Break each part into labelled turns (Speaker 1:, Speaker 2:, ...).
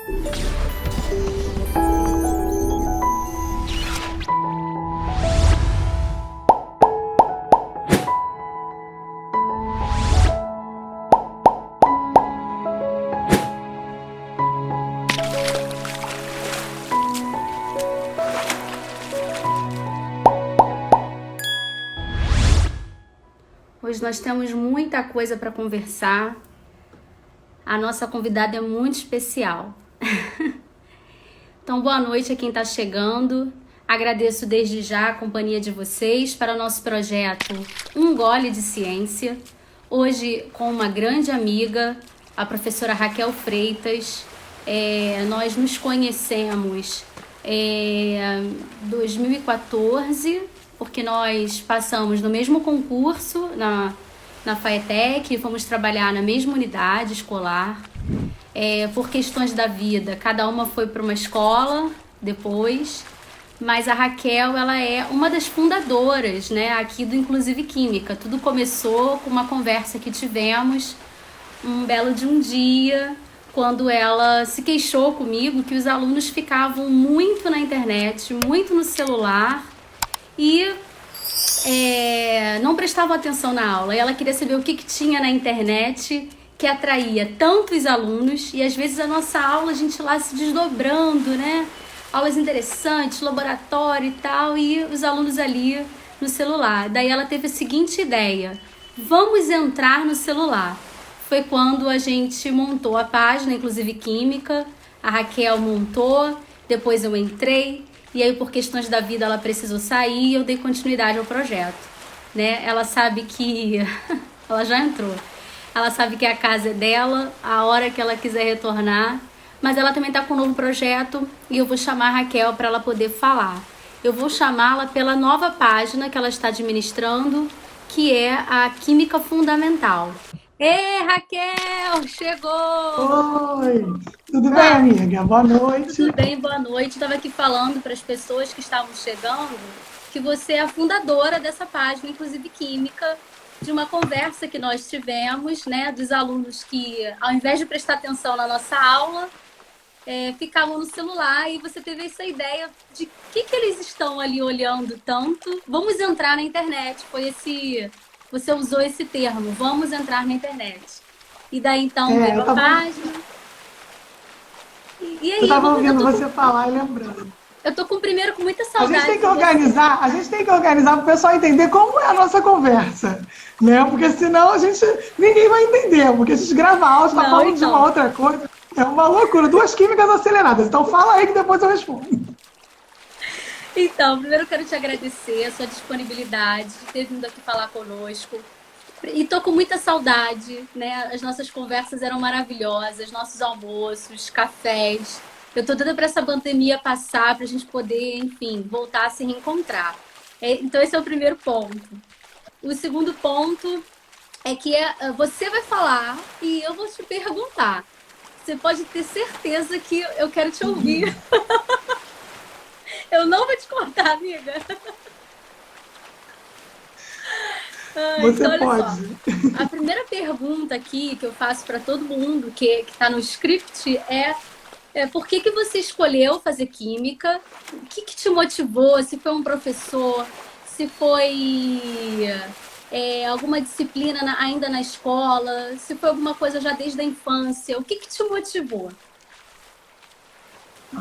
Speaker 1: Hoje nós temos muita coisa para conversar. A nossa convidada é muito especial. Então, boa noite a quem está chegando. Agradeço desde já a companhia de vocês para o nosso projeto Um Gole de Ciência. Hoje com uma grande amiga, a professora Raquel Freitas. Nós nos conhecemos em 2014, porque nós passamos no mesmo concurso na FAETEC, fomos trabalhar na mesma unidade escolar. Por questões da vida, cada uma foi para uma escola depois, mas a Raquel, ela é uma das fundadoras, né, aqui do Inclusive Química. Tudo começou com uma conversa que tivemos um belo de um dia, quando ela se queixou comigo que os alunos ficavam muito na internet, muito no celular, e não prestavam atenção na aula. E ela queria saber o que tinha na internet que atraía tanto os alunos, e às vezes a nossa aula, a gente lá se desdobrando, né? Aulas interessantes, laboratório e tal, e os alunos ali no celular. Daí ela teve a seguinte ideia: vamos entrar no celular. Foi quando a gente montou a página, Inclusive Química, a Raquel montou, depois eu entrei, e aí por questões da vida ela precisou sair e eu dei continuidade ao projeto, né? Ela sabe que... ela já entrou. Ela sabe que a casa é dela, a hora que ela quiser retornar, mas ela também está com um novo projeto e eu vou chamar a Raquel para ela poder falar. Eu vou chamá-la pela nova página que ela está administrando, que é a Química Fundamental. Ê, Raquel, chegou!
Speaker 2: Oi, tudo bem, amiga? Boa noite.
Speaker 1: Tudo bem, boa noite. Estava aqui falando para as pessoas que estavam chegando que você é a fundadora dessa página, Inclusive Química, de uma conversa que nós tivemos, né, dos alunos que, ao invés de prestar atenção na nossa aula, ficavam no celular, e você teve essa ideia de que eles estão ali olhando tanto. Vamos entrar na internet. Você usou esse termo, vamos entrar na internet. E daí então veio a página. E aí,
Speaker 2: eu estava ouvindo você falar e lembrando.
Speaker 1: Eu tô primeiro com muita saudade.
Speaker 2: A gente tem que organizar para o pessoal entender como é a nossa conversa, né? Porque senão ninguém vai entender, porque a gente grava áudio, tá falando de uma outra coisa. É uma loucura, 2 químicas aceleradas. Então fala aí que depois eu respondo.
Speaker 1: Então, primeiro eu quero te agradecer a sua disponibilidade de ter vindo aqui falar conosco. E tô com muita saudade, né? As nossas conversas eram maravilhosas, nossos almoços, cafés. Eu tô doida para essa pandemia passar, para a gente poder, enfim, voltar a se reencontrar. Então esse é o primeiro ponto. O segundo ponto é que você vai falar e eu vou te perguntar. Você pode ter certeza que eu quero te ouvir. Eu não vou te cortar, amiga.
Speaker 2: Você
Speaker 1: então, olha
Speaker 2: pode.
Speaker 1: Só. A primeira pergunta aqui que eu faço para todo mundo que está no script é por que você escolheu fazer química? O que te motivou? Se foi um professor? Se foi alguma disciplina ainda na escola? Se foi alguma coisa já desde a infância? O que te motivou?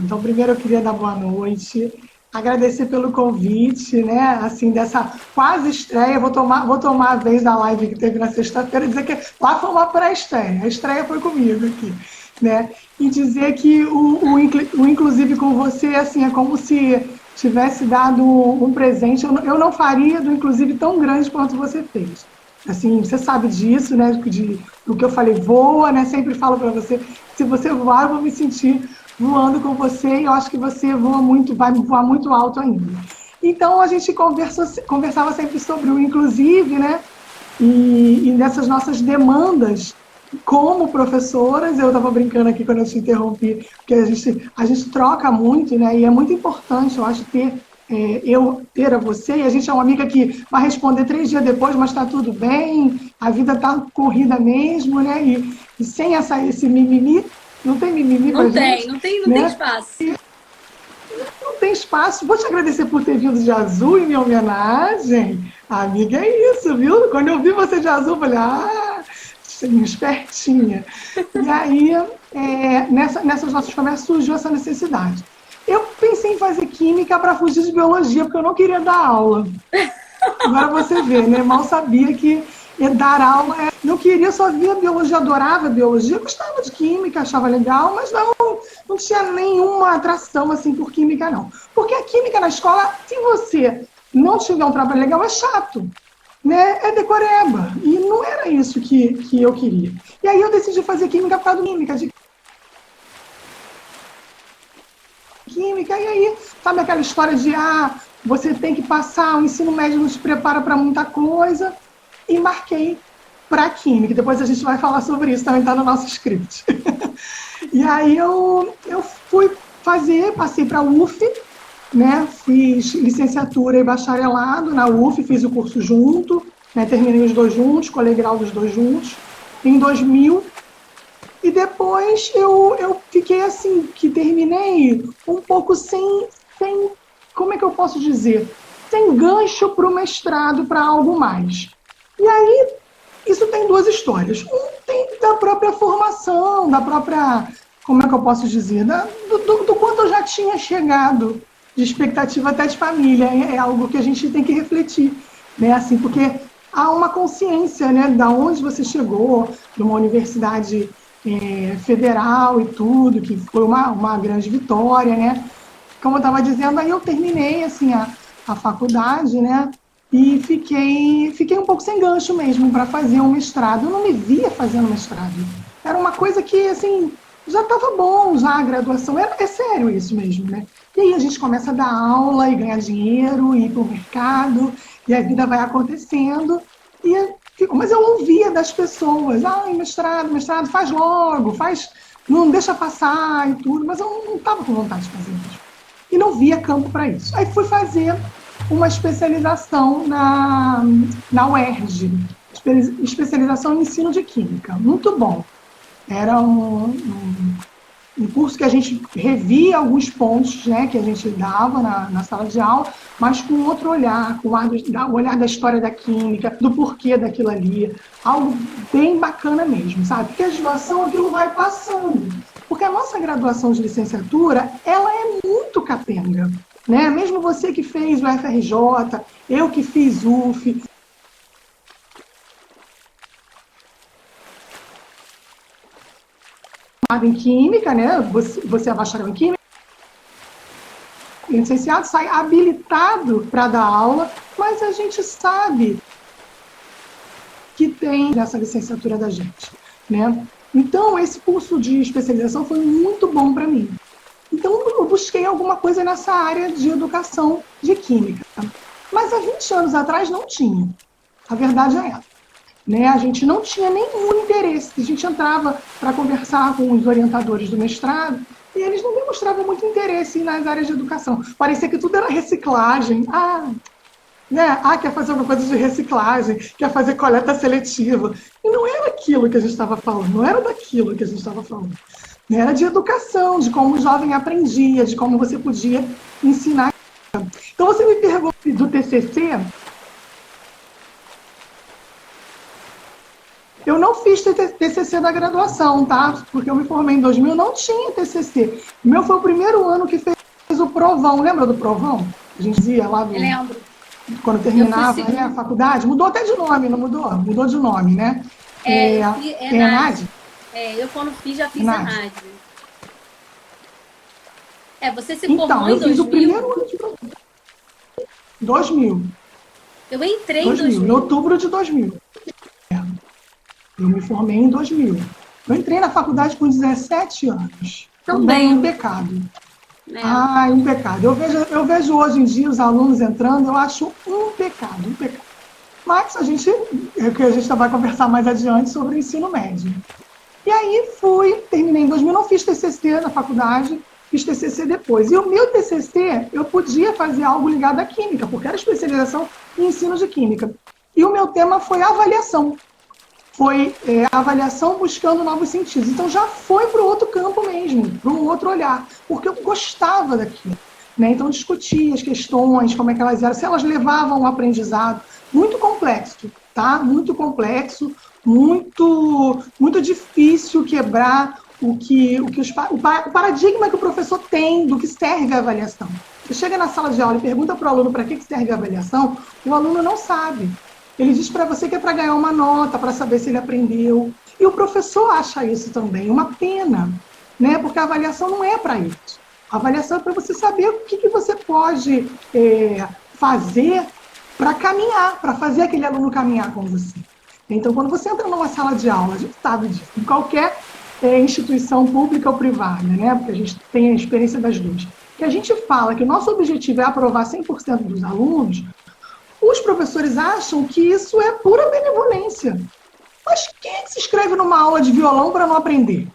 Speaker 2: Então, primeiro eu queria dar boa noite, agradecer pelo convite, né? Assim, dessa quase estreia. Vou tomar a vez da live que teve na sexta-feira e dizer que lá foi uma pré-estreia. A estreia foi comigo aqui, né? E dizer que o Inclusive com você, assim, é como se tivesse dado um presente. Eu não faria do Inclusive tão grande quanto você fez. Assim, você sabe disso, né? Do que eu falei, voa, né? Sempre falo para você, se você voar, eu vou me sentir voando com você, e eu acho que você vai voar muito alto ainda. Então, a gente conversava sempre sobre o Inclusive, né? E nessas nossas demandas como professoras. Eu estava brincando aqui quando eu te interrompi, porque a gente troca muito, né? E é muito importante, eu acho, ter a você. E a gente é uma amiga que vai responder 3 dias depois, mas está tudo bem, a vida está corrida mesmo, né? E sem esse mimimi, Não tem mimimi pra gente?
Speaker 1: Não tem
Speaker 2: Né?
Speaker 1: espaço.
Speaker 2: Não tem espaço. Vou te agradecer por ter vindo de azul em minha homenagem. Amiga, é isso, viu? Quando eu vi você de azul, eu falei, espertinha. E aí, nessas nossas conversas, surgiu essa necessidade. Eu pensei em fazer química para fugir de biologia, porque eu não queria dar aula. Agora você vê, né? Mal sabia que dar aula não queria, só via biologia, adorava biologia, gostava de química, achava legal, mas não tinha nenhuma atração assim por química, não. Porque a química na escola, se você não tiver um trabalho legal, é chato, né? É decoreba. E não era isso que eu queria. E aí eu decidi fazer química por causa do química, e aí, sabe aquela história de você tem que passar, o ensino médio não te prepara para muita coisa, e marquei para química. Depois a gente vai falar sobre isso, também está no nosso script. E aí eu fui fazer, passei para a UF, né? Fiz licenciatura e bacharelado na UF, fiz o curso junto, né? Terminei os dois juntos, colei grau dos dois juntos, em 2000. E depois eu fiquei assim, que terminei um pouco sem, como é que eu posso dizer? Sem gancho para o mestrado, para algo mais. E aí, isso tem duas histórias. Um tem da própria formação, da própria, como é que eu posso dizer? Do quanto eu já tinha chegado de expectativa até de família. É algo que a gente tem que refletir, né? Assim, porque há uma consciência, né, da onde você chegou, de uma universidade federal e tudo, que foi uma grande vitória, né? Como eu estava dizendo, aí eu terminei assim, a faculdade, né? E fiquei um pouco sem gancho mesmo para fazer um mestrado. Eu não me via fazendo mestrado. Era uma coisa que, assim, já estava bom, já a graduação. É sério isso mesmo, né? E aí a gente começa a dar aula e ganhar dinheiro, e ir para o mercado, e a vida vai acontecendo. Mas eu ouvia das pessoas, mestrado, faz logo, não deixa passar e tudo, mas eu não estava com vontade de fazer isso. E não via campo para isso. Aí fui fazer uma especialização na UERJ, especialização em ensino de química, muito bom. Era um curso que a gente revia alguns pontos, né, que a gente dava na sala de aula, mas com outro olhar, com o olhar da história da química, do porquê daquilo ali, algo bem bacana mesmo, sabe? Porque a graduação, aquilo vai passando. Porque a nossa graduação de licenciatura, ela é muito capenga, né? Mesmo você que fez o FRJ, eu que fiz UF, em química, né? Você é bacharel em química, licenciado, sai habilitado para dar aula, mas a gente sabe que tem nessa licenciatura da gente, né? Então, esse curso de especialização foi muito bom para mim. Então, eu busquei alguma coisa nessa área de educação de química. Mas há 20 anos atrás não tinha. A verdade é essa. Né? A gente não tinha nenhum interesse. A gente entrava para conversar com os orientadores do mestrado e eles não demonstravam muito interesse nas áreas de educação. Parecia que tudo era reciclagem. Né? Quer fazer alguma coisa de reciclagem, quer fazer coleta seletiva. E não era aquilo que a gente estava falando, não era daquilo que a gente estava falando. Era de educação, de como o jovem aprendia, de como você podia ensinar. Então, você me perguntou do TCC. Eu não fiz TCC da graduação, tá? Porque eu me formei em 2000, não tinha TCC. O meu foi o primeiro ano que fez o provão. Lembra do provão? A gente dizia lá do...
Speaker 1: Eu lembro.
Speaker 2: Quando terminava a faculdade. Mudou até de nome, não mudou? Mudou de nome, né?
Speaker 1: ENAD. Eu quando já fiz ENAD. Você se formou em 2000? Então, eu fiz o primeiro ano de
Speaker 2: 2000.
Speaker 1: Eu entrei em 2000.
Speaker 2: Em outubro de 2000. Eu me formei em 2000. Eu entrei na faculdade com 17 anos.
Speaker 1: Também.
Speaker 2: Um pecado. Um pecado. Eu vejo hoje em dia os alunos entrando, eu acho um pecado. Mas a gente vai conversar mais adiante sobre o ensino médio. E aí terminei em 2000, não fiz TCC na faculdade, fiz TCC depois. E o meu TCC, eu podia fazer algo ligado à química, porque era especialização em ensino de química. E o meu tema foi avaliação. foi a avaliação buscando novos sentidos. Então já foi para o outro campo mesmo, para um outro olhar, porque eu gostava daquilo. Né? Então discutia as questões, como é que elas eram, se elas levavam ao aprendizado. Muito complexo, tá? Muito complexo, muito difícil quebrar o paradigma que o professor tem do que serve a avaliação. Você chega na sala de aula e pergunta para o aluno para que serve a avaliação, o aluno não sabe. Ele diz para você que é para ganhar uma nota, para saber se ele aprendeu. E o professor acha isso também uma pena, né? Porque a avaliação não é para isso. A avaliação é para você saber o que você pode fazer para caminhar, para fazer aquele aluno caminhar com você. Então, quando você entra numa sala de aula, a gente sabe disso, em qualquer instituição pública ou privada, né? Porque a gente tem a experiência das duas. Que a gente fala que o nosso objetivo é aprovar 100% dos alunos, os professores acham que isso é pura benevolência. Mas quem é que se inscreve numa aula de violão para não aprender?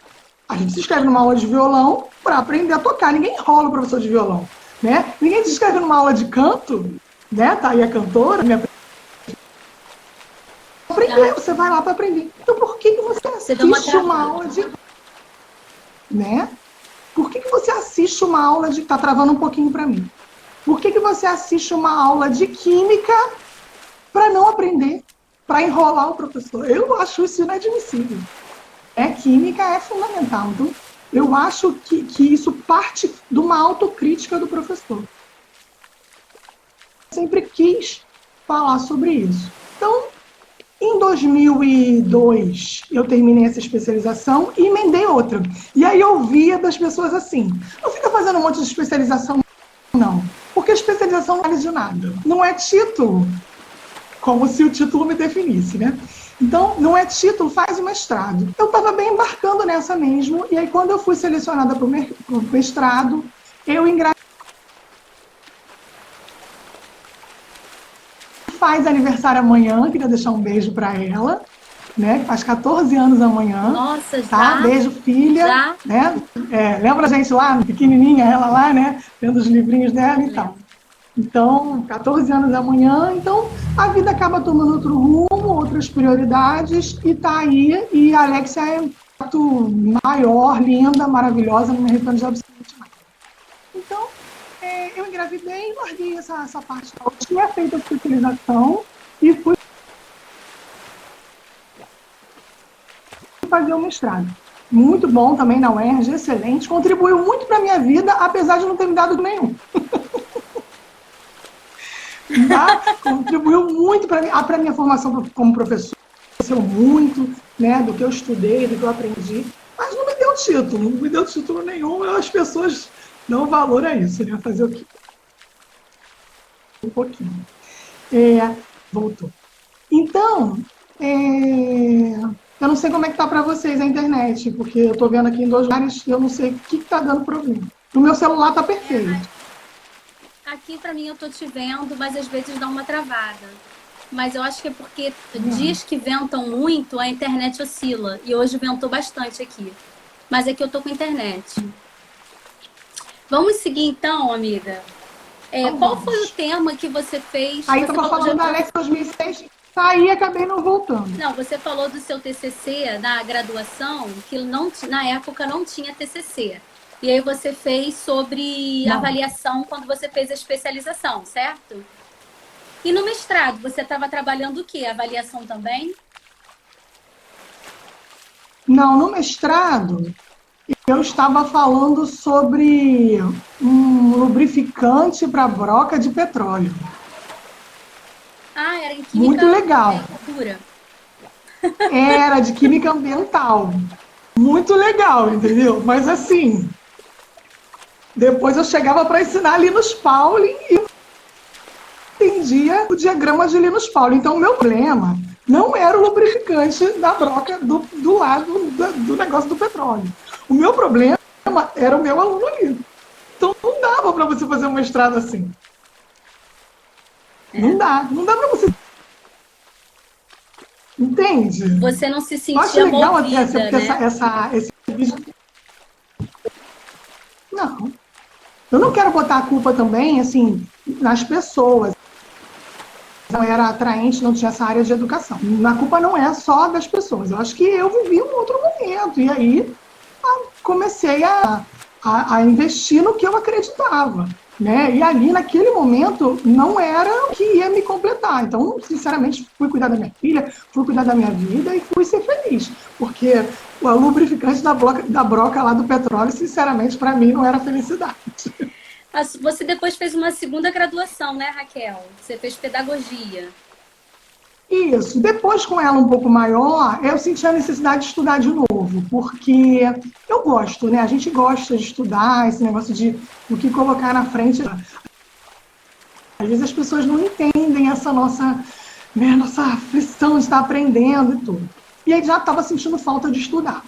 Speaker 2: A gente se inscreve numa aula de violão para aprender a tocar. Ninguém enrola o professor de violão, né? Ninguém se inscreve numa aula de canto, né? Tá aí a cantora, aprender, você vai lá para aprender. Então, por que você assiste uma aula de... Né? Por que você assiste uma aula de... Tá travando um pouquinho para mim. Por que você assiste uma aula de química para não aprender? Para enrolar o professor? Eu acho isso inadmissível. Química é fundamental. Então, eu acho que isso parte de uma autocrítica do professor. Eu sempre quis falar sobre isso. Então, em 2002, eu terminei essa especialização e emendei outra. E aí eu ouvia das pessoas assim, não fica fazendo um monte de especialização, não. Porque a especialização não vale de nada. Não é título, como se o título me definisse, né? Então, não é título, faz o mestrado. Eu estava bem embarcando nessa mesmo, e aí quando eu fui selecionada para o mestrado, eu engravidei. Faz aniversário amanhã, queria deixar um beijo para ela, né? Faz 14 anos amanhã.
Speaker 1: Nossa, já?
Speaker 2: Tá? Beijo, filha. Já? Né? Lembra a gente lá, pequenininha, ela lá, né? Vendo os livrinhos dela e tal. Então, 14 anos amanhã, então a vida acaba tomando outro rumo, outras prioridades, e tá aí, e a Alexia é muito maior, linda, maravilhosa, não me arrependo de absolutamente nada. Então, eu engravidei e larguei essa parte. Eu tinha feito a especialização e fui fazer o mestrado. Muito bom também na UERJ, excelente, contribuiu muito para a minha vida, apesar de não ter me dado nenhum. Tá? Contribuiu muito para a minha formação como professor, muito, né, do que eu estudei, do que eu aprendi, mas não me deu título, não me deu título nenhum, as pessoas dão valor a isso, né, fazer o quê? Um pouquinho. Voltou. Então, eu não sei como é que tá para vocês a internet, porque eu estou vendo aqui em 2 lugares e eu não sei o que está dando problema. No meu celular está perfeito.
Speaker 1: Aqui, para mim, eu tô te vendo, mas às vezes dá uma travada. Mas eu acho que é porque dias que ventam muito, a internet oscila. E hoje ventou bastante aqui. Mas aqui eu tô com internet. Vamos seguir então, amiga. Qual foi o tema que você fez?
Speaker 2: Aí eu tô falando da Alex 2006, saí e acabei não voltando.
Speaker 1: Não, você falou do seu TCC na graduação, que na época não tinha TCC. E aí você fez sobre avaliação quando você fez a especialização, certo? E no mestrado, você estava trabalhando o quê? Avaliação também?
Speaker 2: Não, no mestrado, eu estava falando sobre um lubrificante para broca de petróleo.
Speaker 1: Ah, era em química.
Speaker 2: Muito legal. Era de química ambiental. Muito legal, entendeu? Mas assim... Depois eu chegava para ensinar Linus Pauling e entendia o diagrama de Linus Pauling. Então, o meu problema não era o lubrificante da broca do lado do negócio do petróleo. O meu problema era o meu aluno ali. Então, não dava para você fazer um mestrado assim. Não dá para você... Entende?
Speaker 1: Você não se sentia movida, né?
Speaker 2: Esse vídeo... Não. Eu não quero botar a culpa também, assim, nas pessoas. não era atraente, não tinha essa área de educação. A culpa não é só das pessoas. Eu acho que eu vivi um outro momento. E aí comecei a investir no que eu acreditava. Né? E ali, naquele momento, não era o que ia me completar. Então, sinceramente, fui cuidar da minha filha, fui cuidar da minha vida e fui ser feliz. Porque o lubrificante da broca lá do petróleo, sinceramente, para mim, não era felicidade.
Speaker 1: Você depois fez uma segunda graduação, né, Raquel? Você fez pedagogia.
Speaker 2: Isso. Depois, com ela um pouco maior, eu senti a necessidade de estudar de novo, porque eu gosto, né? A gente gosta de estudar, esse negócio de o que colocar na frente. Às vezes as pessoas não entendem essa nossa aflição de estar aprendendo e tudo. E aí já estava sentindo falta de estudar.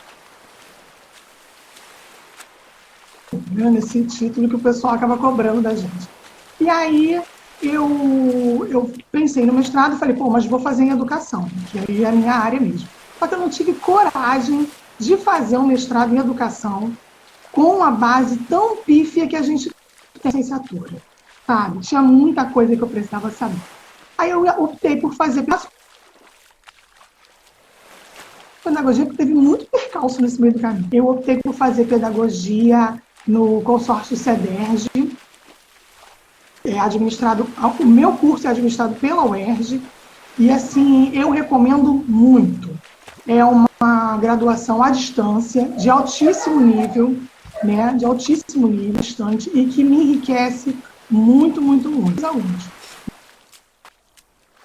Speaker 2: Nesse título que o pessoal acaba cobrando da gente. E aí eu pensei no mestrado e falei, mas vou fazer em educação, que aí é a minha área mesmo. Só que eu não tive coragem de fazer um mestrado em educação com a base tão pífia que a gente tem licenciatura, sabe? Tinha muita coisa que eu precisava saber. Aí eu optei por fazer pedagogia, porque teve muito percalço nesse meio do caminho. Eu optei por fazer pedagogia no consórcio CEDERJ, o meu curso é administrado pela UERJ, e assim, eu recomendo muito. É uma graduação à distância, de altíssimo nível, né, distante, e que me enriquece muito, muito, muito os alunos.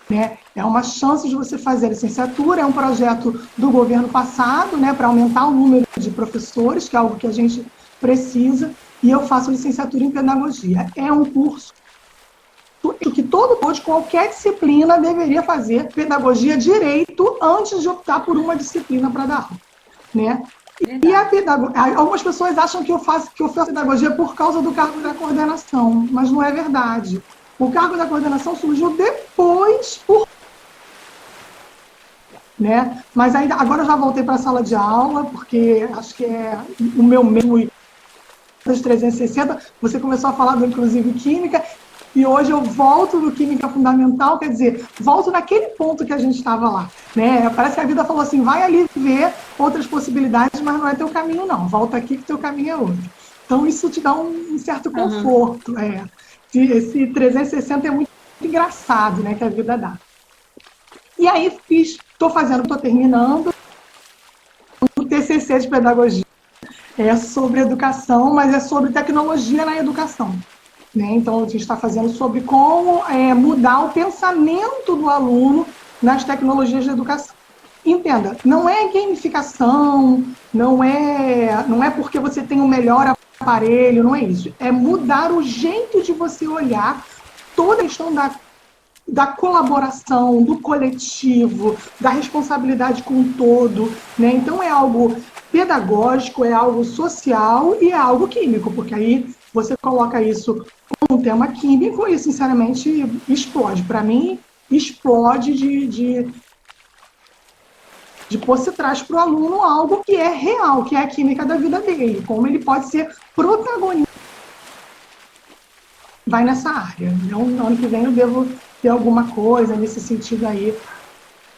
Speaker 2: Né? É uma chance de você fazer a licenciatura, é um projeto do governo passado, né, para aumentar o número de professores, que é algo que a gente precisa, e eu faço licenciatura em pedagogia. É um curso que de qualquer disciplina deveria fazer pedagogia direito antes de optar por uma disciplina para dar aula, né? E algumas pessoas acham que eu faço pedagogia por causa do cargo da coordenação, mas não é verdade. O cargo da coordenação surgiu depois, né? Mas ainda agora eu já voltei para a sala de aula, porque acho que é o meu meio dos 360. Você começou a falar do inclusive química. E hoje eu volto no Química Fundamental, quer dizer, volto naquele ponto que a gente estava lá. Né? Parece que a vida falou assim, vai ali ver outras possibilidades, mas não é teu caminho não, volta aqui que teu caminho é outro. Então isso te dá um certo conforto. Esse 360 é muito engraçado, né, que a vida dá. E aí estou terminando o TCC de pedagogia. É sobre educação, mas é sobre tecnologia na educação. Né? Então, a gente está fazendo sobre como mudar o pensamento do aluno nas tecnologias de educação. Entenda, não é gamificação, não é porque você tem o melhor aparelho, não é isso. É mudar o jeito de você olhar toda a questão da colaboração, do coletivo, da responsabilidade com o todo. Né? Então, é algo pedagógico, é algo social e é algo químico, porque aí você coloca isso como um tema químico e, sinceramente, explode. Para mim, explode de pôr se traz para o aluno algo que é real, que é a química da vida dele, como ele pode ser protagonista. Vai nessa área. Então, no ano que vem eu devo ter alguma coisa nesse sentido aí,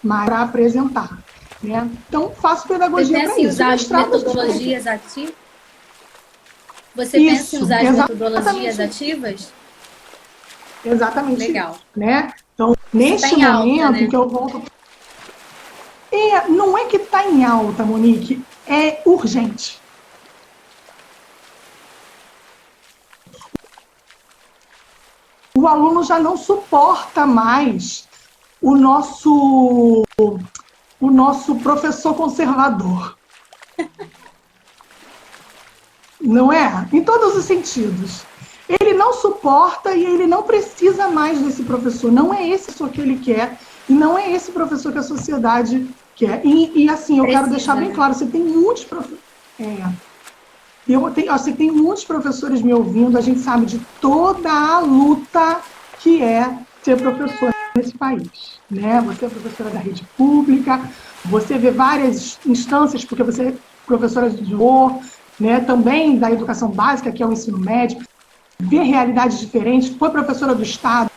Speaker 2: mais para apresentar. Né? Então, faço pedagogia para isso.
Speaker 1: Você pensa em usar metodologias ativas? Você pensa em usar as metodologias ativas?
Speaker 2: Exatamente.
Speaker 1: Legal.
Speaker 2: Né? Então, neste momento alta, né? Que eu volto... não é que está em alta, Monique, é urgente. O aluno já não suporta mais o nosso professor conservador. Não é? Em todos os sentidos. Ele não suporta e ele não precisa mais desse professor. Não é esse professor que ele quer e não é esse professor que a sociedade quer. E assim, eu quero deixar bem claro, você tem muitos professores... Você tem muitos professores me ouvindo, a gente sabe de toda a luta que é ser professor nesse país. Né? Você é professora da rede pública, você vê várias instâncias, porque você é professora de humor, né? Também da educação básica, que é o ensino médio, vê realidades diferentes, foi professora do Estado,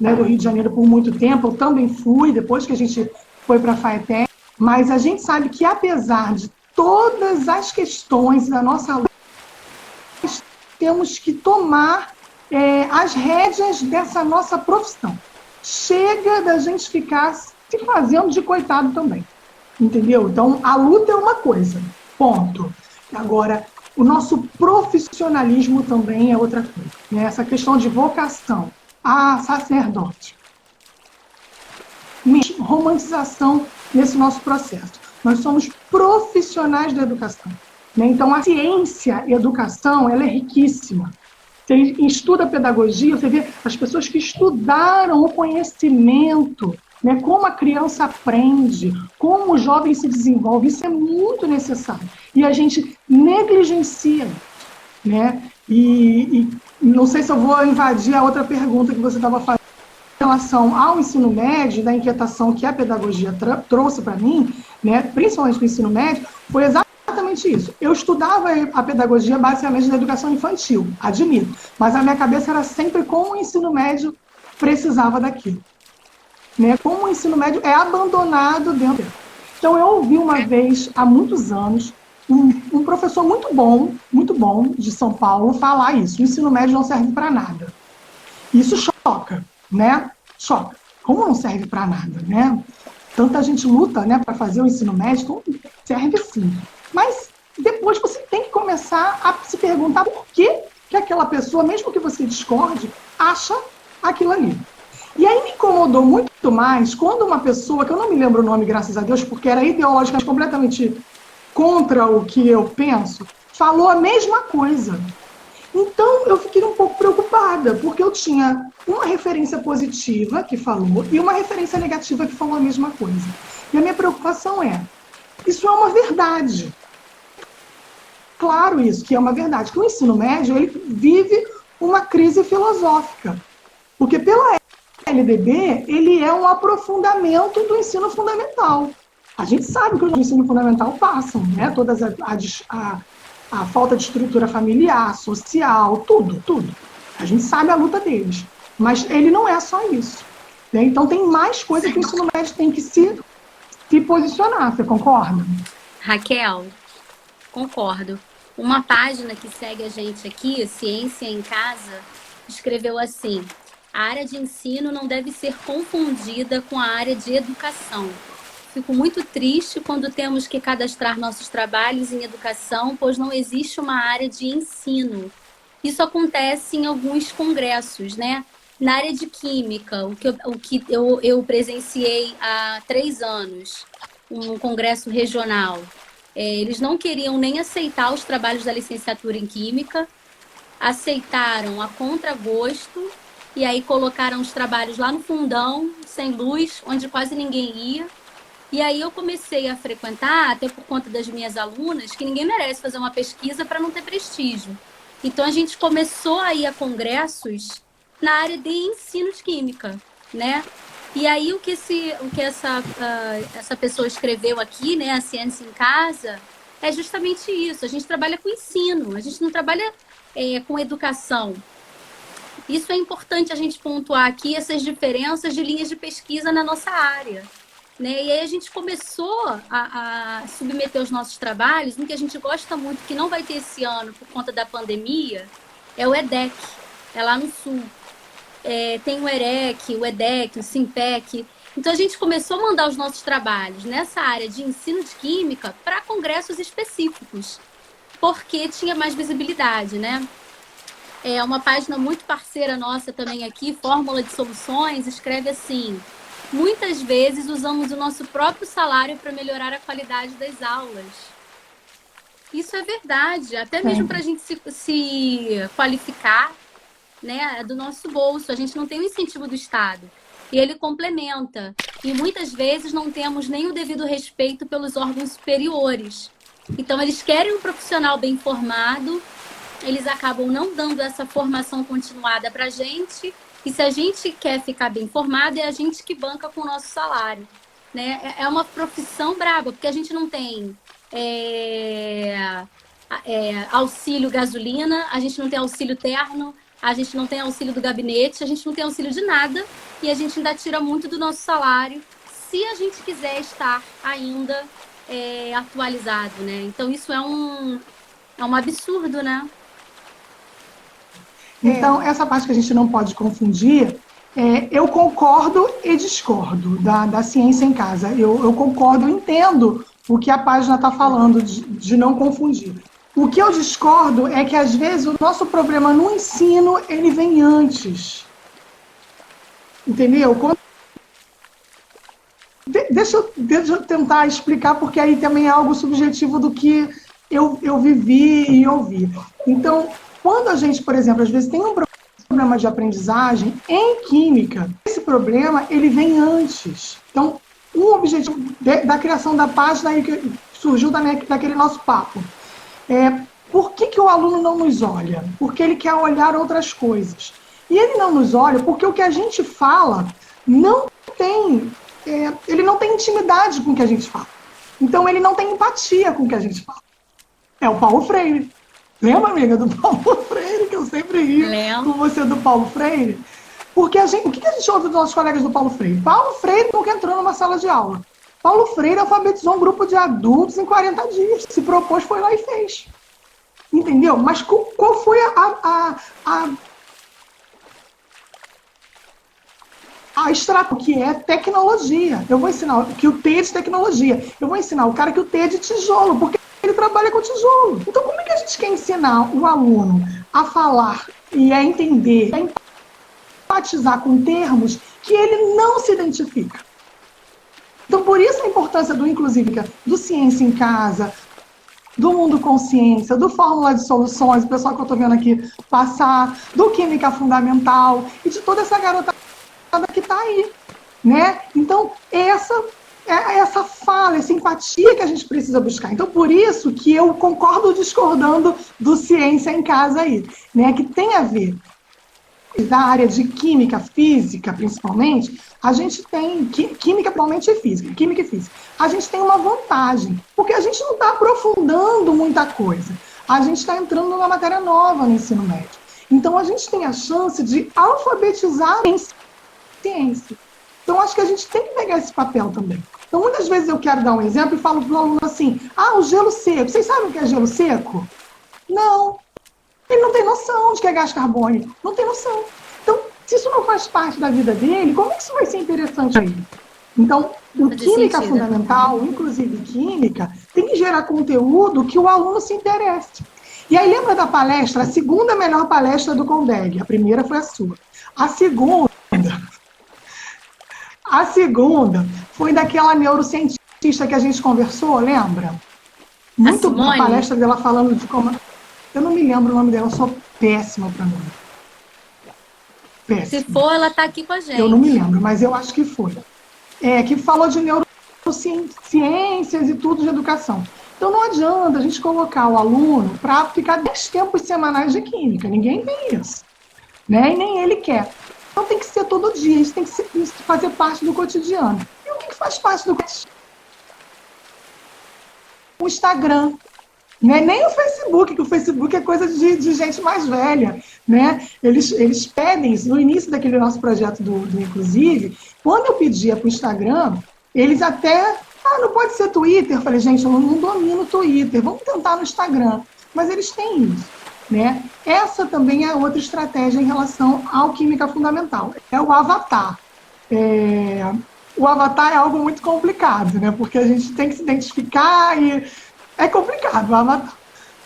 Speaker 2: né, do Rio de Janeiro por muito tempo, eu também fui, depois que a gente foi para a FATEC, mas a gente sabe que, apesar de todas as questões da nossa luta, temos que tomar as rédeas dessa nossa profissão. Chega da gente ficar se fazendo de coitado também, entendeu? Então, a luta é uma coisa, ponto. Agora, o nosso profissionalismo também é outra coisa, né? Essa questão de vocação, sacerdote, romantização nesse nosso processo. Nós somos profissionais da educação, né? Então, a ciência e a educação, ela é riquíssima. Você estuda pedagogia, você vê as pessoas que estudaram o conhecimento, né, como a criança aprende, como o jovem se desenvolve, isso é muito necessário. E a gente negligencia, né? E não sei se eu vou invadir a outra pergunta que você estava fazendo em relação ao ensino médio, da inquietação que a pedagogia trouxe para mim, né, principalmente no ensino médio, foi exatamente isso. Eu estudava a pedagogia basicamente na educação infantil, admito, mas a minha cabeça era sempre como o ensino médio precisava daquilo, né? Como o ensino médio é abandonado dentro. Então, eu ouvi uma vez, há muitos anos, um professor muito bom, de São Paulo, falar isso: o ensino médio não serve para nada. Isso choca, né? Choca. Como não serve para nada, né? Tanta gente luta, né, para fazer o ensino médio, então serve sim. Mas depois você tem que começar a se perguntar por que aquela pessoa, mesmo que você discorde, acha aquilo ali. E aí me incomodou muito mais quando uma pessoa, que eu não me lembro o nome, graças a Deus, porque era ideologicamente completamente contra o que eu penso, falou a mesma coisa. Então, eu fiquei um pouco preocupada, porque eu tinha uma referência positiva que falou e uma referência negativa que falou a mesma coisa. E a minha preocupação é, isso é uma verdade. Claro isso, que é uma verdade. Que o ensino médio, ele vive uma crise filosófica. Porque pela LDB, ele é um aprofundamento do ensino fundamental. A gente sabe que o ensino fundamental passam, né? Todas a falta de estrutura familiar, social, tudo. A gente sabe a luta deles. Mas ele não é só isso, né? Então tem mais coisa que o ensino médio tem que se posicionar, você concorda?
Speaker 1: Raquel, concordo. Uma página que segue a gente aqui, Ciência em Casa, escreveu assim: a área de ensino não deve ser confundida com a área de educação. Fico muito triste quando temos que cadastrar nossos trabalhos em educação, pois não existe uma área de ensino. Isso acontece em alguns congressos, né? Na área de química, o que eu presenciei há 3 anos, um congresso regional. Eles não queriam nem aceitar os trabalhos da licenciatura em química, aceitaram a contragosto, e aí colocaram os trabalhos lá no fundão, sem luz, onde quase ninguém ia. E aí eu comecei a frequentar, até por conta das minhas alunas, que ninguém merece fazer uma pesquisa para não ter prestígio. Então a gente começou a ir a congressos na área de ensino de química, né? E aí o que essa pessoa escreveu aqui, né, a Ciência em Casa, é justamente isso. A gente trabalha com ensino, a gente não trabalha com educação. Isso é importante a gente pontuar aqui, essas diferenças de linhas de pesquisa na nossa área, né? E aí a gente começou a submeter os nossos trabalhos, um que a gente gosta muito, que não vai ter esse ano por conta da pandemia, é o EDEC, é lá no Sul. Tem o EREC, o EDEC, o SIMPEC. Então a gente começou a mandar os nossos trabalhos nessa área de ensino de química para congressos específicos, porque tinha mais visibilidade, né? É uma página muito parceira nossa também aqui, Fórmula de Soluções, escreve assim: muitas vezes usamos o nosso próprio salário para melhorar a qualidade das aulas. Isso é verdade, até mesmo para a gente se qualificar, né, é do nosso bolso, a gente não tem o incentivo do Estado. E ele complementa. E muitas vezes não temos nem o devido respeito pelos órgãos superiores. Então, eles querem um profissional bem formado, eles acabam não dando essa formação continuada para a gente, e se a gente quer ficar bem formado, é a gente que banca com o nosso salário, né? É uma profissão braba, porque a gente não tem auxílio gasolina, a gente não tem auxílio terno, a gente não tem auxílio do gabinete, a gente não tem auxílio de nada e a gente ainda tira muito do nosso salário se a gente quiser estar ainda atualizado, né? Então isso é um absurdo, né?
Speaker 2: Então, essa parte que a gente não pode confundir, eu concordo e discordo da ciência em casa. Eu concordo, eu entendo o que a página está falando, de não confundir. O que eu discordo é que, às vezes, o nosso problema no ensino, ele vem antes. Entendeu? Deixa eu tentar explicar, porque aí também é algo subjetivo do que eu vivi e ouvi. Então, quando a gente, por exemplo, às vezes tem um problema de aprendizagem em química, esse problema ele vem antes. Então, um objetivo da criação da página aí que surgiu daquele nosso papo por que o aluno não nos olha? Porque ele quer olhar outras coisas. E ele não nos olha porque o que a gente fala não tem... ele não tem intimidade com o que a gente fala. Então, ele não tem empatia com o que a gente fala. É o Paulo Freire. Lembra, amiga, do Paulo Freire, que eu sempre rio com você do Paulo Freire? Porque o que a gente ouve dos nossos colegas do Paulo Freire? Paulo Freire nunca entrou numa sala de aula. Paulo Freire alfabetizou um grupo de adultos em 40 dias. Se propôs, foi lá e fez. Entendeu? Mas qual foi a estratégia, que é tecnologia? Eu vou ensinar que o T é de tecnologia. Eu vou ensinar o cara que o T é de tijolo, porque ele trabalha com tijolo. Então, como é que a gente quer ensinar o aluno a falar e a entender, a empatizar com termos que ele não se identifica? Então, por isso a importância do Inclusive, do Ciência em Casa, do Mundo Consciência, do Fórmula de Soluções, o pessoal que eu estou vendo aqui passar, do Química Fundamental e de toda essa garotada que está aí, né? Então, essa fala, essa empatia que a gente precisa buscar. Então, por isso que eu concordo discordando do Ciência em Casa aí, né? Que tem a ver da área de química, física, principalmente, a gente tem, química principalmente e física, química e física, a gente tem uma vantagem, porque a gente não está aprofundando muita coisa, a gente está entrando numa matéria nova no ensino médio. Então, a gente tem a chance de alfabetizar em ciência. Então, acho que a gente tem que pegar esse papel também. Então, muitas vezes eu quero dar um exemplo e falo para o aluno assim, o gelo seco, vocês sabem o que é gelo seco? Não. Ele não tem noção de que é gás carbônico. Não tem noção. Então, se isso não faz parte da vida dele, como é que isso vai ser interessante aí? Então, o Química Fundamental, inclusive Química, tem que gerar conteúdo que o aluno se interesse. E aí, lembra da palestra, a segunda melhor palestra do Condeg? A primeira foi a sua. A segunda foi daquela neurocientista que a gente conversou, lembra? Muito boa a palestra dela falando de como... Eu não me lembro o nome dela, eu sou péssima para nome. Péssima.
Speaker 1: Se for, ela está aqui com a gente.
Speaker 2: Eu não me lembro, mas eu acho que foi. Que falou de neurociências e tudo de educação. Então não adianta a gente colocar o aluno para ficar 10 tempos semanais de química. Ninguém tem isso. Né? E nem ele quer. Então tem que ser todo dia, isso tem que fazer parte do cotidiano. E o que faz parte do cotidiano? O Instagram. Né? Nem o Facebook, que o Facebook é coisa de gente mais velha. Né? Eles pedem isso. No início daquele nosso projeto do Inclusive, quando eu pedia para o Instagram, eles até... não pode ser Twitter. Eu falei, gente, eu não domino o Twitter, vamos tentar no Instagram. Mas eles têm isso. Né? Essa também é outra estratégia em relação ao Química Fundamental. É o avatar. O avatar é algo muito complicado, né? Porque a gente tem que se identificar e... É complicado o avatar.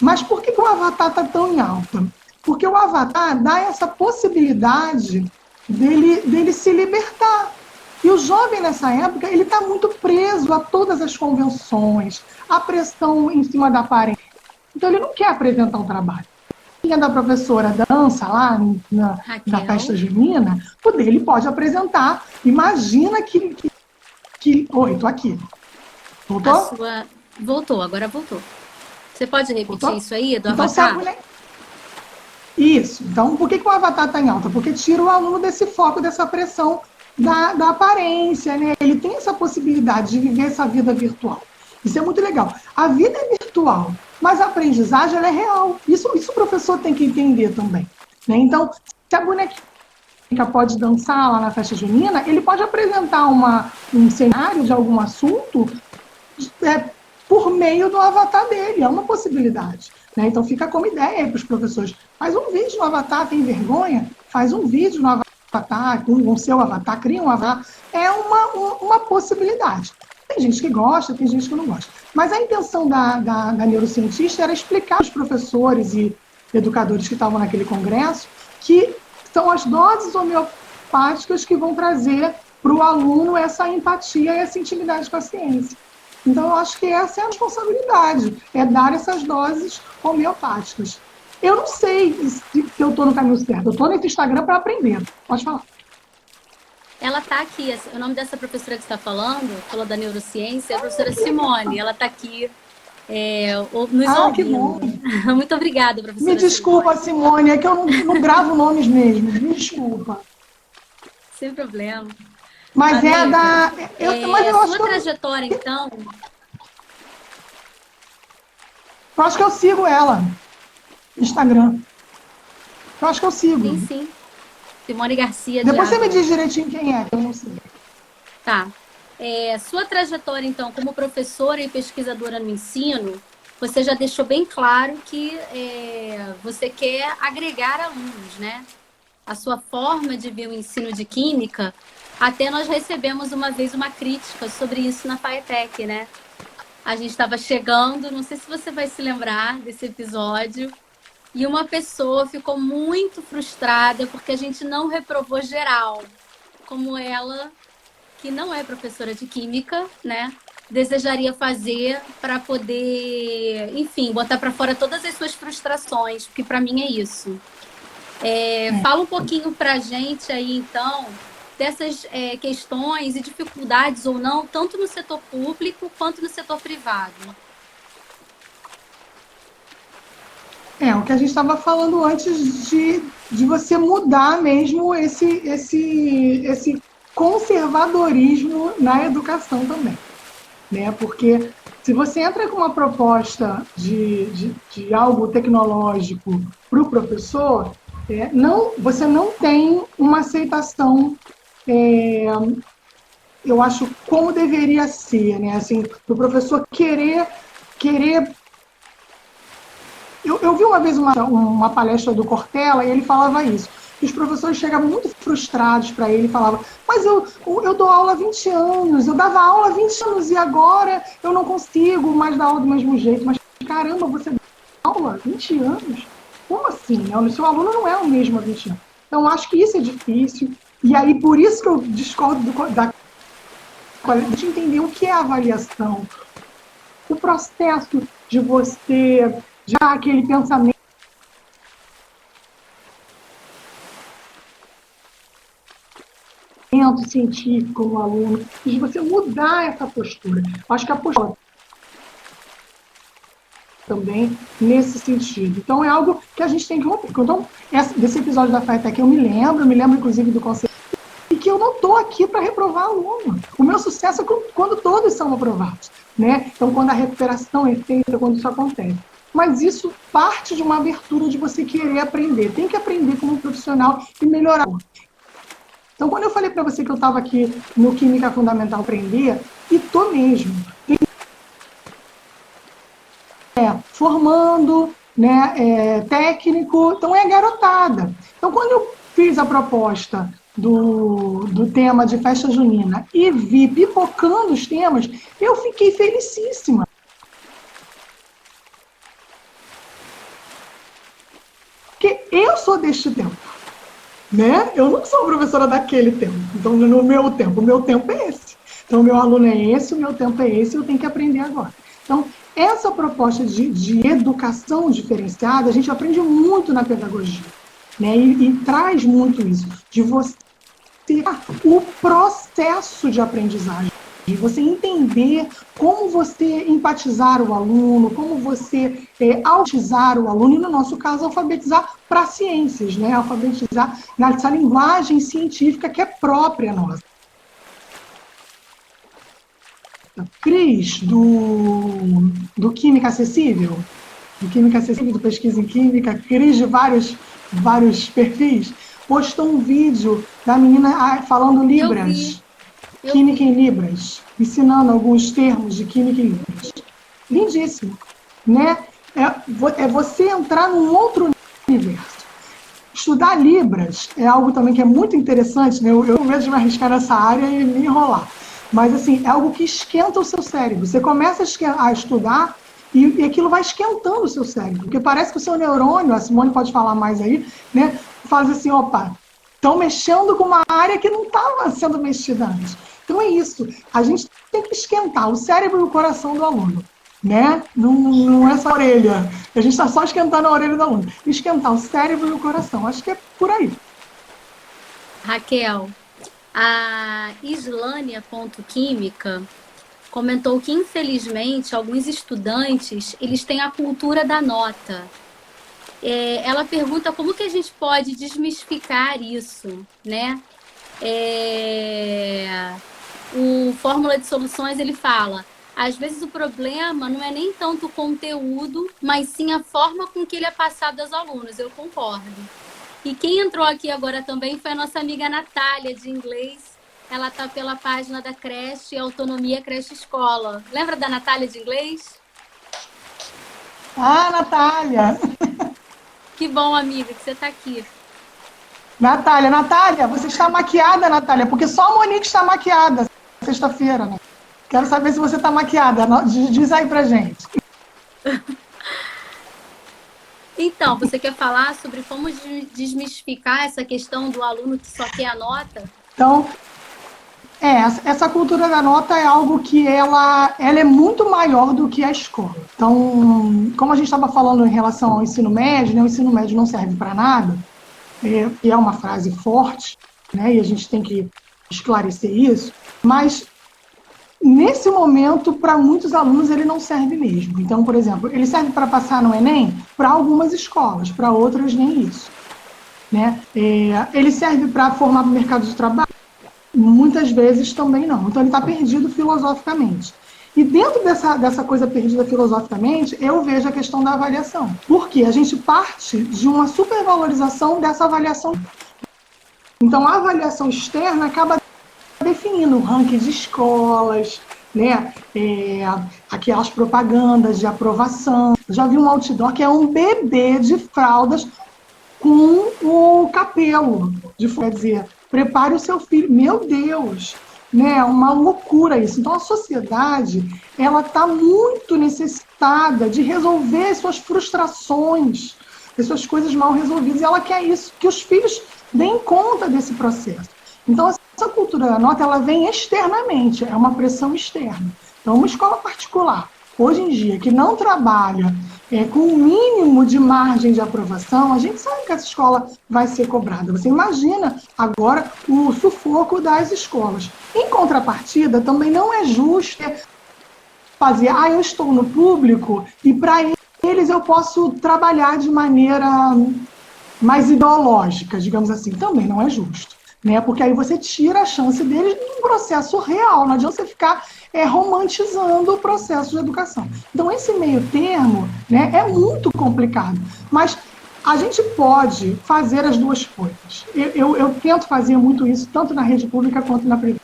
Speaker 2: Mas por que o avatar está tão em alta? Porque o avatar dá essa possibilidade dele se libertar. E o jovem, nessa época, ele está muito preso a todas as convenções, a pressão em cima da aparência. Então, ele não quer apresentar um trabalho. A da professora dança lá na festa junina, ele pode apresentar. Imagina que... Oi, estou aqui. Voltou?
Speaker 1: Voltou, agora voltou. Você pode repetir voltou? Isso aí, do
Speaker 2: então,
Speaker 1: avatar?
Speaker 2: Isso. Então, por que o avatar está em alta? Porque tira o aluno desse foco, dessa pressão da aparência, né? Ele tem essa possibilidade de viver essa vida virtual. Isso é muito legal. A vida é virtual, mas a aprendizagem ela é real. Isso o professor tem que entender também. né? Então, se a bonequinha pode dançar lá na festa junina, ele pode apresentar um cenário de algum assunto por meio do avatar dele, é uma possibilidade, né? Então fica como ideia para os professores. Faz um vídeo no avatar, tem vergonha? Faz um vídeo no avatar, com o seu avatar, cria um avatar. É uma possibilidade. Tem gente que gosta, tem gente que não gosta. Mas a intenção da neurocientista era explicar aos professores e educadores que estavam naquele congresso que são as doses homeopáticas que vão trazer para o aluno essa empatia e essa intimidade com a ciência. Então, eu acho que essa é a responsabilidade, é dar essas doses homeopáticas. Eu não sei se eu estou no caminho certo, eu estou nesse Instagram para aprender. Pode falar.
Speaker 1: Ela está aqui, o nome dessa professora que você está falou da neurociência, é a professora Simone. Ela está aqui nos ouvindo.
Speaker 2: Que bom.
Speaker 1: Muito obrigada, professora.
Speaker 2: Me desculpa, Simone, é que eu não gravo nomes mesmo. Me desculpa.
Speaker 1: Sem problema.
Speaker 2: Mas amiga, é da...
Speaker 1: mas eu acho sua trajetória, então...
Speaker 2: Eu acho que eu sigo ela no Instagram. Eu acho que eu sigo.
Speaker 1: Sim. Simone Garcia.
Speaker 2: Depois você me diz direitinho quem é, que eu não sei.
Speaker 1: Tá. Sua trajetória, então, como professora e pesquisadora no ensino, você já deixou bem claro que você quer agregar alunos, né? A sua forma de ver o ensino de química, até nós recebemos uma vez uma crítica sobre isso na FATEC, né? A gente estava chegando, não sei se você vai se lembrar desse episódio, e uma pessoa ficou muito frustrada porque a gente não reprovou geral, como ela, que não é professora de química, né? Desejaria fazer para poder, enfim, botar para fora todas as suas frustrações, porque para mim é isso. Fala um pouquinho para a gente aí, então, dessas questões e dificuldades ou não, tanto no setor público quanto no setor privado.
Speaker 2: O que a gente estava falando antes de você mudar mesmo esse conservadorismo na educação também, né? Porque se você entra com uma proposta de algo tecnológico para o professor, você não tem uma aceitação, eu acho, como deveria ser, né? Assim, o professor querer... Eu vi uma vez uma palestra do Cortella e ele falava isso. Os professores chegavam muito frustrados para ele e falavam, mas eu dou aula há 20 anos, eu dava aula há 20 anos e agora eu não consigo mais dar aula do mesmo jeito. Mas, caramba, você dá aula há 20 anos? Como assim? O seu aluno não é o mesmo há 20 anos. Então, acho que isso é difícil. E aí, por isso que eu discordo da qualidade de entender o que é avaliação. O processo de você... já aquele pensamento científico no aluno, e de você mudar essa postura. Acho que a postura também nesse sentido. Então, é algo que a gente tem que romper. Então, desse episódio da FATEC eu me lembro inclusive do conselho, e que eu não estou aqui para reprovar aluno. O meu sucesso é quando todos são aprovados, né? Então, quando a recuperação é feita, quando isso acontece. Mas isso parte de uma abertura de você querer aprender. Tem que aprender como profissional e melhorar. Então, quando eu falei para você que eu estava aqui no Química Fundamental Aprender, e estou mesmo. Formando, né, técnico, então é garotada. Então, quando eu fiz a proposta do tema de festa junina e vi pipocando os temas, eu fiquei felicíssima. Porque eu sou deste tempo, né? Eu não sou professora daquele tempo. Então, no meu tempo, o meu tempo é esse. Então, o meu aluno é esse, o meu tempo é esse, eu tenho que aprender agora. Então, essa proposta de educação diferenciada, a gente aprende muito na pedagogia, né? E traz muito isso, de você o processo de aprendizagem. De você entender como você empatizar o aluno, como você alfabetizar o aluno, e no nosso caso, alfabetizar para ciências, né? Alfabetizar nessa linguagem científica que é própria nossa. Cris, do Química Acessível, do Pesquisa em Química, Cris de vários vários perfis, postou um vídeo da menina falando Libras, Química em Libras, ensinando alguns termos de Química em Libras. Lindíssimo, né? É você entrar num outro universo. Estudar Libras é algo também que é muito interessante, né? Eu tenho medo de me arriscar nessa área e me enrolar. Mas, assim, é algo que esquenta o seu cérebro. Você começa a estudar e aquilo vai esquentando o seu cérebro. Porque parece que o seu neurônio, a Simone pode falar mais aí, né? Faz assim, opa, estão mexendo com uma área que não estava sendo mexida antes. Então é isso. A gente tem que esquentar o cérebro e o coração do aluno. Né? Não é só a orelha. A gente está só esquentando a orelha do aluno. Esquentar o cérebro e o coração. Acho que é por aí.
Speaker 1: Raquel, a Islânia.química comentou que, infelizmente, alguns estudantes, eles têm a cultura da nota. Ela pergunta como que a gente pode desmistificar isso, né? O Fórmula de Soluções, ele fala: às vezes o problema não é nem tanto o conteúdo, mas sim a forma com que ele é passado aos alunos. Eu concordo. E quem entrou aqui agora também foi a nossa amiga Natália, de inglês. Ela está pela página da creche Autonomia Creche Escola. Lembra da Natália de inglês?
Speaker 2: Ah, Natália!
Speaker 1: Que bom, amiga, que você está aqui.
Speaker 2: Natália, você está maquiada, Natália, porque só a Monique está maquiada sexta-feira, né? Quero saber se você está maquiada. Diz aí pra gente.
Speaker 1: Então, você quer falar sobre como desmistificar essa questão do aluno que só quer a nota?
Speaker 2: Então, essa cultura da nota é algo que ela é muito maior do que a escola. Então, como a gente estava falando em relação ao ensino médio, né, o ensino médio não serve para nada, e é uma frase forte, né, e a gente tem que esclarecer isso, mas nesse momento, para muitos alunos, ele não serve mesmo. Então, por exemplo, ele serve para passar no Enem para algumas escolas, para outras nem isso. Né? Ele serve para formar para o mercado de trabalho? Muitas vezes também não. Então, ele está perdido filosoficamente. E dentro dessa coisa perdida filosoficamente, eu vejo a questão da avaliação. Porque a gente parte de uma supervalorização dessa avaliação. Então, a avaliação externa acaba definindo o ranking de escolas, né? Aquelas propagandas de aprovação. Eu já vi um outdoor que é um bebê de fraldas com o capelo, quer dizer, prepare o seu filho. Meu Deus, né? Uma loucura isso. Então a sociedade, ela está muito necessitada de resolver suas frustrações, as suas coisas mal resolvidas, e ela quer isso, que os filhos deem conta desse processo. Então essa cultura da nota, ela vem externamente, é uma pressão externa. Então uma escola particular, hoje em dia, que não trabalha com o mínimo de margem de aprovação, a gente sabe que essa escola vai ser cobrada. Você imagina agora o sufoco das escolas. Em contrapartida, também não é justo fazer, eu estou no público e para eles eu posso trabalhar de maneira mais ideológica, digamos assim. Também não é justo. Né? Porque aí você tira a chance deles num processo real, não adianta você ficar romantizando o processo de educação. Então, esse meio termo, né, é muito complicado, mas a gente pode fazer as duas coisas. Eu tento fazer muito isso, tanto na rede pública quanto na privada.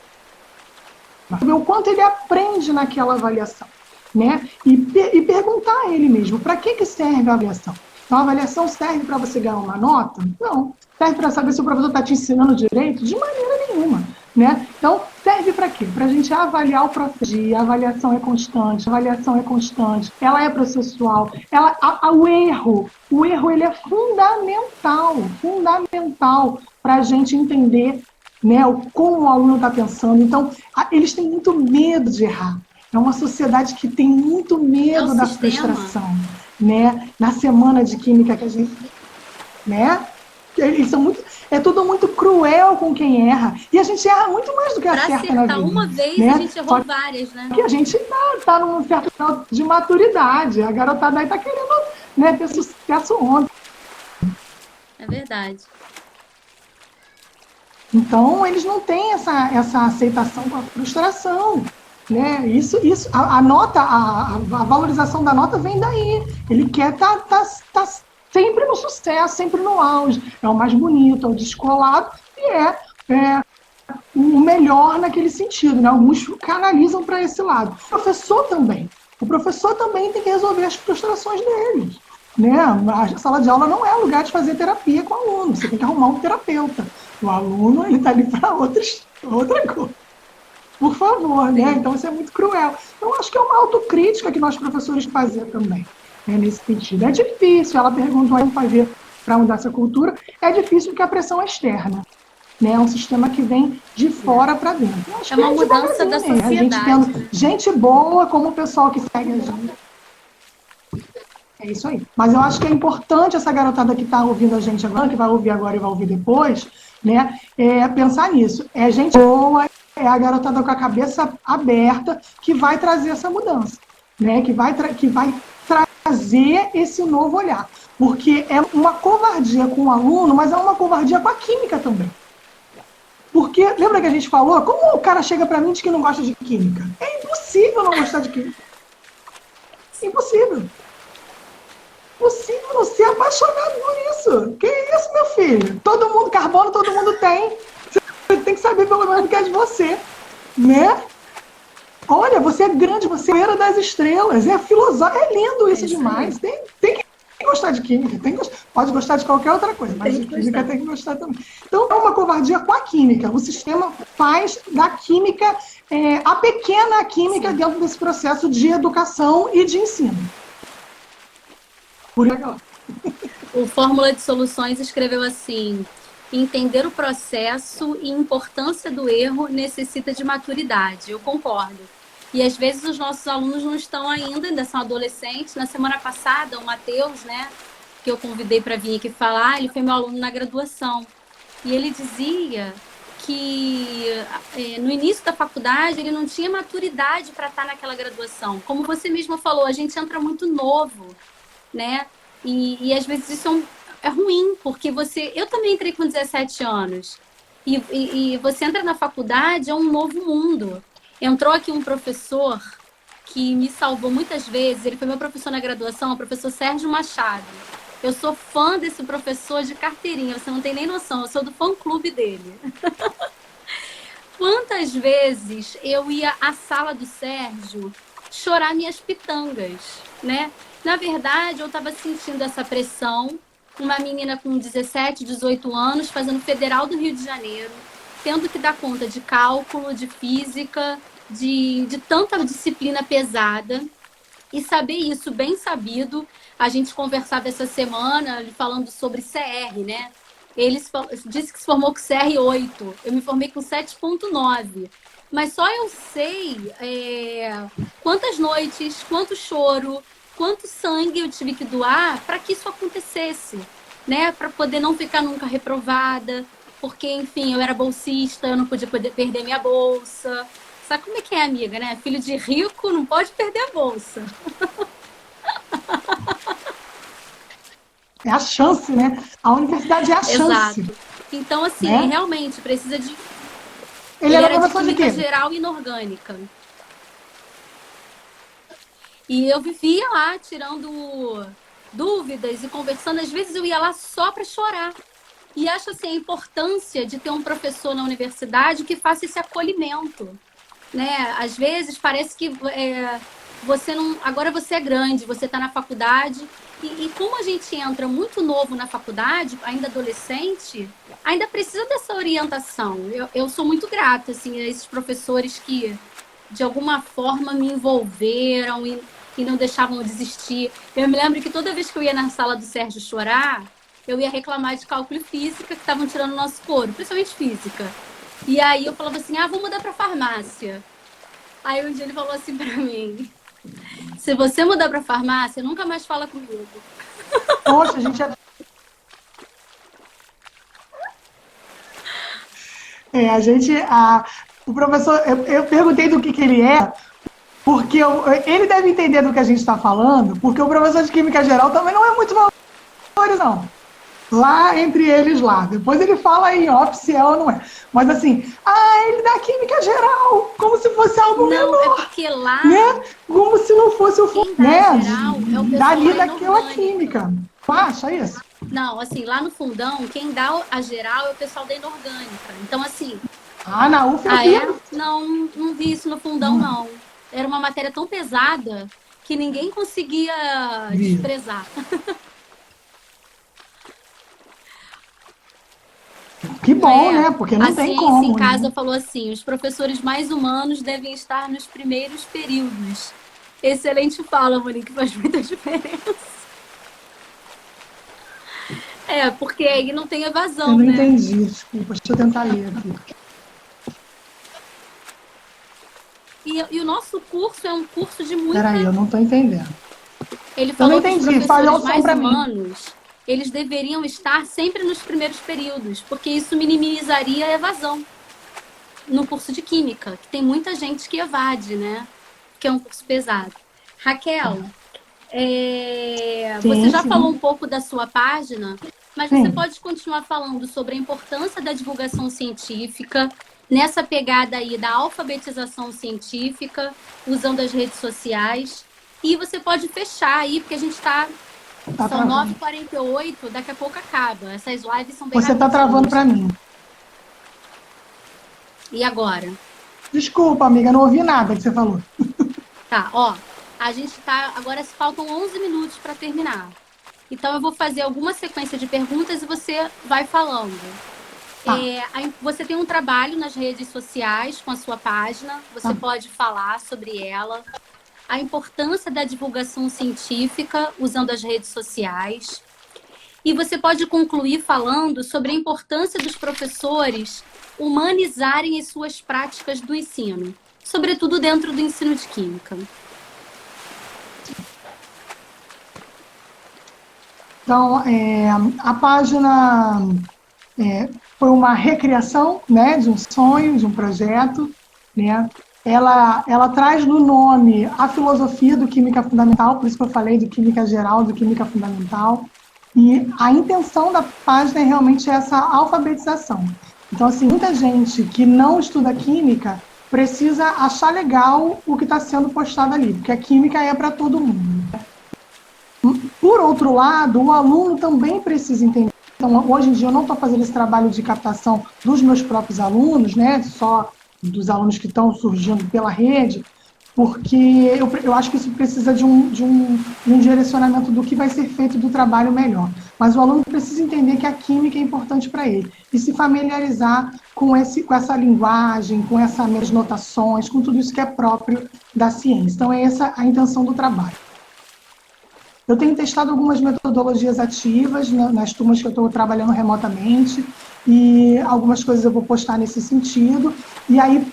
Speaker 2: O quanto ele aprende naquela avaliação, né? E perguntar a ele mesmo, para que serve a avaliação? Então, a avaliação serve para você ganhar uma nota? Não. Serve para saber se o professor está te ensinando direito? De maneira nenhuma. Né? Então, serve para quê? Para a gente avaliar o processo. A avaliação é constante, ela é processual. O erro ele é fundamental para a gente entender, né, como o aluno está pensando. Então, eles têm muito medo de errar. É uma sociedade que tem muito medo da frustração. Né? Na semana de química que a gente... Né? Eles são muito, tudo muito cruel com quem erra. E a gente erra muito mais do que acerta na vida.
Speaker 1: Pra acertar uma vez, né? A gente errou várias, né?
Speaker 2: Porque a gente tá num certo grau de maturidade. A garotada aí tá querendo, né, ter sucesso ontem.
Speaker 1: É verdade.
Speaker 2: Então, eles não têm essa aceitação com a frustração. Né? A nota, a valorização da nota vem daí. Ele quer tá sempre no sucesso, sempre no auge. É o mais bonito, é o descolado e é o melhor naquele sentido, né? Alguns canalizam para esse lado. O professor também. O professor também tem que resolver as frustrações deles. Né? A sala de aula não é lugar de fazer terapia com o aluno. Você tem que arrumar um terapeuta. O aluno está ali para outra coisa. Por favor, né? Então isso é muito cruel. Então acho que é uma autocrítica que nós professores fazer também, né? Nesse sentido. É difícil, ela perguntou aí fazer para mudar essa cultura, é difícil porque a pressão é externa. Né? É um sistema que vem de fora para dentro.
Speaker 1: É uma mudança da sociedade.
Speaker 2: A gente tendo gente boa, como o pessoal que segue a gente. É isso aí. Mas eu acho que é importante essa garotada que está ouvindo a gente agora, que vai ouvir agora e vai ouvir depois, né? Pensar nisso. É gente boa, é a garotada com a cabeça aberta que vai trazer essa mudança, né? Que vai trazer esse novo olhar. Porque é uma covardia com o aluno, mas é uma covardia com a química também. Porque, lembra que a gente falou? Como o cara chega para mim e diz que não gosta de química? É impossível não gostar de química. Impossível. Impossível não ser apaixonado por isso. Que isso, meu filho? Todo mundo, carbono, todo mundo tem. Você tem que saber pelo menos o que é de você. Né? Olha, você é grande, você é a era das estrelas. É filosófico, é lindo isso demais. Tem que gostar de química, pode gostar de qualquer outra coisa, mas de química tem que gostar também. Então, é uma covardia com a química. O sistema faz da química, a pequena química dentro desse processo de educação e de ensino. Por aí,
Speaker 1: o Fórmula de Soluções escreveu assim: entender o processo e importância do erro necessita de maturidade. Eu concordo. E às vezes os nossos alunos não estão ainda são adolescentes. Na semana passada, o Matheus, né, que eu convidei para vir aqui falar, ele foi meu aluno na graduação. E ele dizia que no início da faculdade ele não tinha maturidade para estar naquela graduação. Como você mesma falou, a gente entra muito novo, né? E às vezes isso é ruim, porque eu também entrei com 17 anos. E você entra na faculdade, é um novo mundo. Entrou aqui um professor que me salvou muitas vezes. Ele foi meu professor na graduação, o professor Sérgio Machado. Eu sou fã desse professor de carteirinha, você não tem nem noção, eu sou do fã-clube dele. Quantas vezes eu ia à sala do Sérgio chorar minhas pitangas, né? Na verdade, eu estava sentindo essa pressão, uma menina com 17, 18 anos, fazendo Federal do Rio de Janeiro, tendo que dar conta de cálculo, de física, de tanta disciplina pesada. E saber isso bem sabido, a gente conversava essa semana falando sobre CR, né? Ele disse que se formou com CR 8, eu me formei com 7,9. Mas só eu sei quantas noites, quanto choro, quanto sangue eu tive que doar para que isso acontecesse, né? Para poder não ficar nunca reprovada, porque, enfim, eu era bolsista, eu não podia perder minha bolsa. Sabe como é que é, amiga, né? Filho de rico não pode perder a bolsa.
Speaker 2: É a chance, né? A universidade é a chance.
Speaker 1: Exato. Então, assim,
Speaker 2: né?
Speaker 1: realmente precisa de...
Speaker 2: Ele era
Speaker 1: de
Speaker 2: professor de
Speaker 1: química
Speaker 2: quê?
Speaker 1: geral e inorgânica. E eu vivia lá tirando dúvidas e conversando. Às vezes eu ia lá só para chorar. E acho assim, a importância de ter um professor na universidade que faça esse acolhimento, né? Às vezes parece que você não... Agora você é grande, você está na faculdade. E como a gente entra muito novo na faculdade, ainda adolescente, ainda precisa dessa orientação. Eu sou muito grata assim, a esses professores que, de alguma forma, me envolveram e não deixavam eu desistir. Eu me lembro que toda vez que eu ia na sala do Sérgio chorar, eu ia reclamar de cálculo e física, que estavam tirando o nosso couro, principalmente física. E aí eu falava assim, vou mudar para farmácia. Aí um dia ele falou assim para mim: se você mudar para farmácia, nunca mais fala comigo.
Speaker 2: Poxa, a gente o professor, eu perguntei do que ele é, porque ele deve entender do que a gente está falando, porque o professor de Química Geral também não é muito valores, não. Lá entre eles lá. Depois ele fala em off se é ou não é. Mas assim, ele dá Química Geral, como se fosse algo menor.
Speaker 1: Não, é porque lá...
Speaker 2: Né? Como se não fosse o
Speaker 1: quem
Speaker 2: né?
Speaker 1: geral é o pessoal
Speaker 2: dali
Speaker 1: da
Speaker 2: daquela
Speaker 1: inorgânica.
Speaker 2: química. Acha isso?
Speaker 1: Não, assim, lá no fundão, quem dá a geral é o pessoal da inorgânica. Então, assim...
Speaker 2: Ah, na UF eu
Speaker 1: Ah,
Speaker 2: vi.
Speaker 1: é? Não vi isso no fundão, não. Era uma matéria tão pesada que ninguém conseguia
Speaker 2: Vi.
Speaker 1: desprezar.
Speaker 2: Que bom,
Speaker 1: É,
Speaker 2: né? Porque
Speaker 1: a
Speaker 2: não tem
Speaker 1: ciência em
Speaker 2: como,
Speaker 1: casa
Speaker 2: né?
Speaker 1: falou assim: os professores mais humanos devem estar nos primeiros períodos. Excelente fala, Monique, faz muita diferença. É, porque aí não tem
Speaker 2: Eu
Speaker 1: evasão,
Speaker 2: não
Speaker 1: né?
Speaker 2: entendi, desculpa. Deixa eu tentar ler aqui.
Speaker 1: E o nosso curso é um curso de muita...
Speaker 2: Peraí, eu não estou entendendo.
Speaker 1: Ele
Speaker 2: Eu não
Speaker 1: falou que os
Speaker 2: entendi. Falhou
Speaker 1: professores
Speaker 2: o som
Speaker 1: mais
Speaker 2: para mim.
Speaker 1: humanos, eles deveriam estar sempre nos primeiros períodos, porque isso minimizaria a evasão no curso de Química, que tem muita gente que evade, né? Que é um curso pesado. Raquel, você
Speaker 2: Sim,
Speaker 1: já falou um
Speaker 2: sim.
Speaker 1: pouco da sua página, mas você
Speaker 2: Sim.
Speaker 1: pode continuar falando sobre a importância da divulgação científica, nessa pegada aí da alfabetização científica, usando as redes sociais. E você pode fechar aí, porque a gente está...
Speaker 2: Tá
Speaker 1: São
Speaker 2: travando.
Speaker 1: 9h48, daqui a pouco acaba. Essas lives são bem
Speaker 2: Você tá travando
Speaker 1: rapidinhas.
Speaker 2: para mim.
Speaker 1: E agora?
Speaker 2: Desculpa, amiga, não ouvi nada que você falou.
Speaker 1: Tá, ó. A gente tá... Agora faltam 11 minutos para terminar. Então, eu vou fazer alguma sequência de perguntas e você vai falando.
Speaker 2: Tá.
Speaker 1: Você tem um trabalho nas redes sociais com a sua página. Você
Speaker 2: Tá.
Speaker 1: pode falar sobre ela. A importância da divulgação científica usando as redes sociais. E você pode concluir falando sobre a importância dos professores humanizarem as suas práticas do ensino, sobretudo dentro do ensino de Química.
Speaker 2: Então, a página foi uma recriação, né, de um sonho, de um projeto, né? Ela traz no nome a filosofia do Química Fundamental, por isso que eu falei de Química Geral, do Química Fundamental, e a intenção da página é realmente essa alfabetização. Então, assim, muita gente que não estuda Química precisa achar legal o que está sendo postado ali, porque a Química é para todo mundo. Por outro lado, o aluno também precisa entender. Então, hoje em dia, eu não estou fazendo esse trabalho de captação dos meus próprios alunos, né, só dos alunos que estão surgindo pela rede, porque eu acho que isso precisa de um direcionamento do que vai ser feito do trabalho melhor. Mas o aluno precisa entender que a química é importante para ele e se familiarizar com essa linguagem, com essas notações, com tudo isso que é próprio da ciência. Então, é essa a intenção do trabalho. Eu tenho testado algumas metodologias ativas nas turmas que eu estou trabalhando remotamente e algumas coisas eu vou postar nesse sentido. E aí,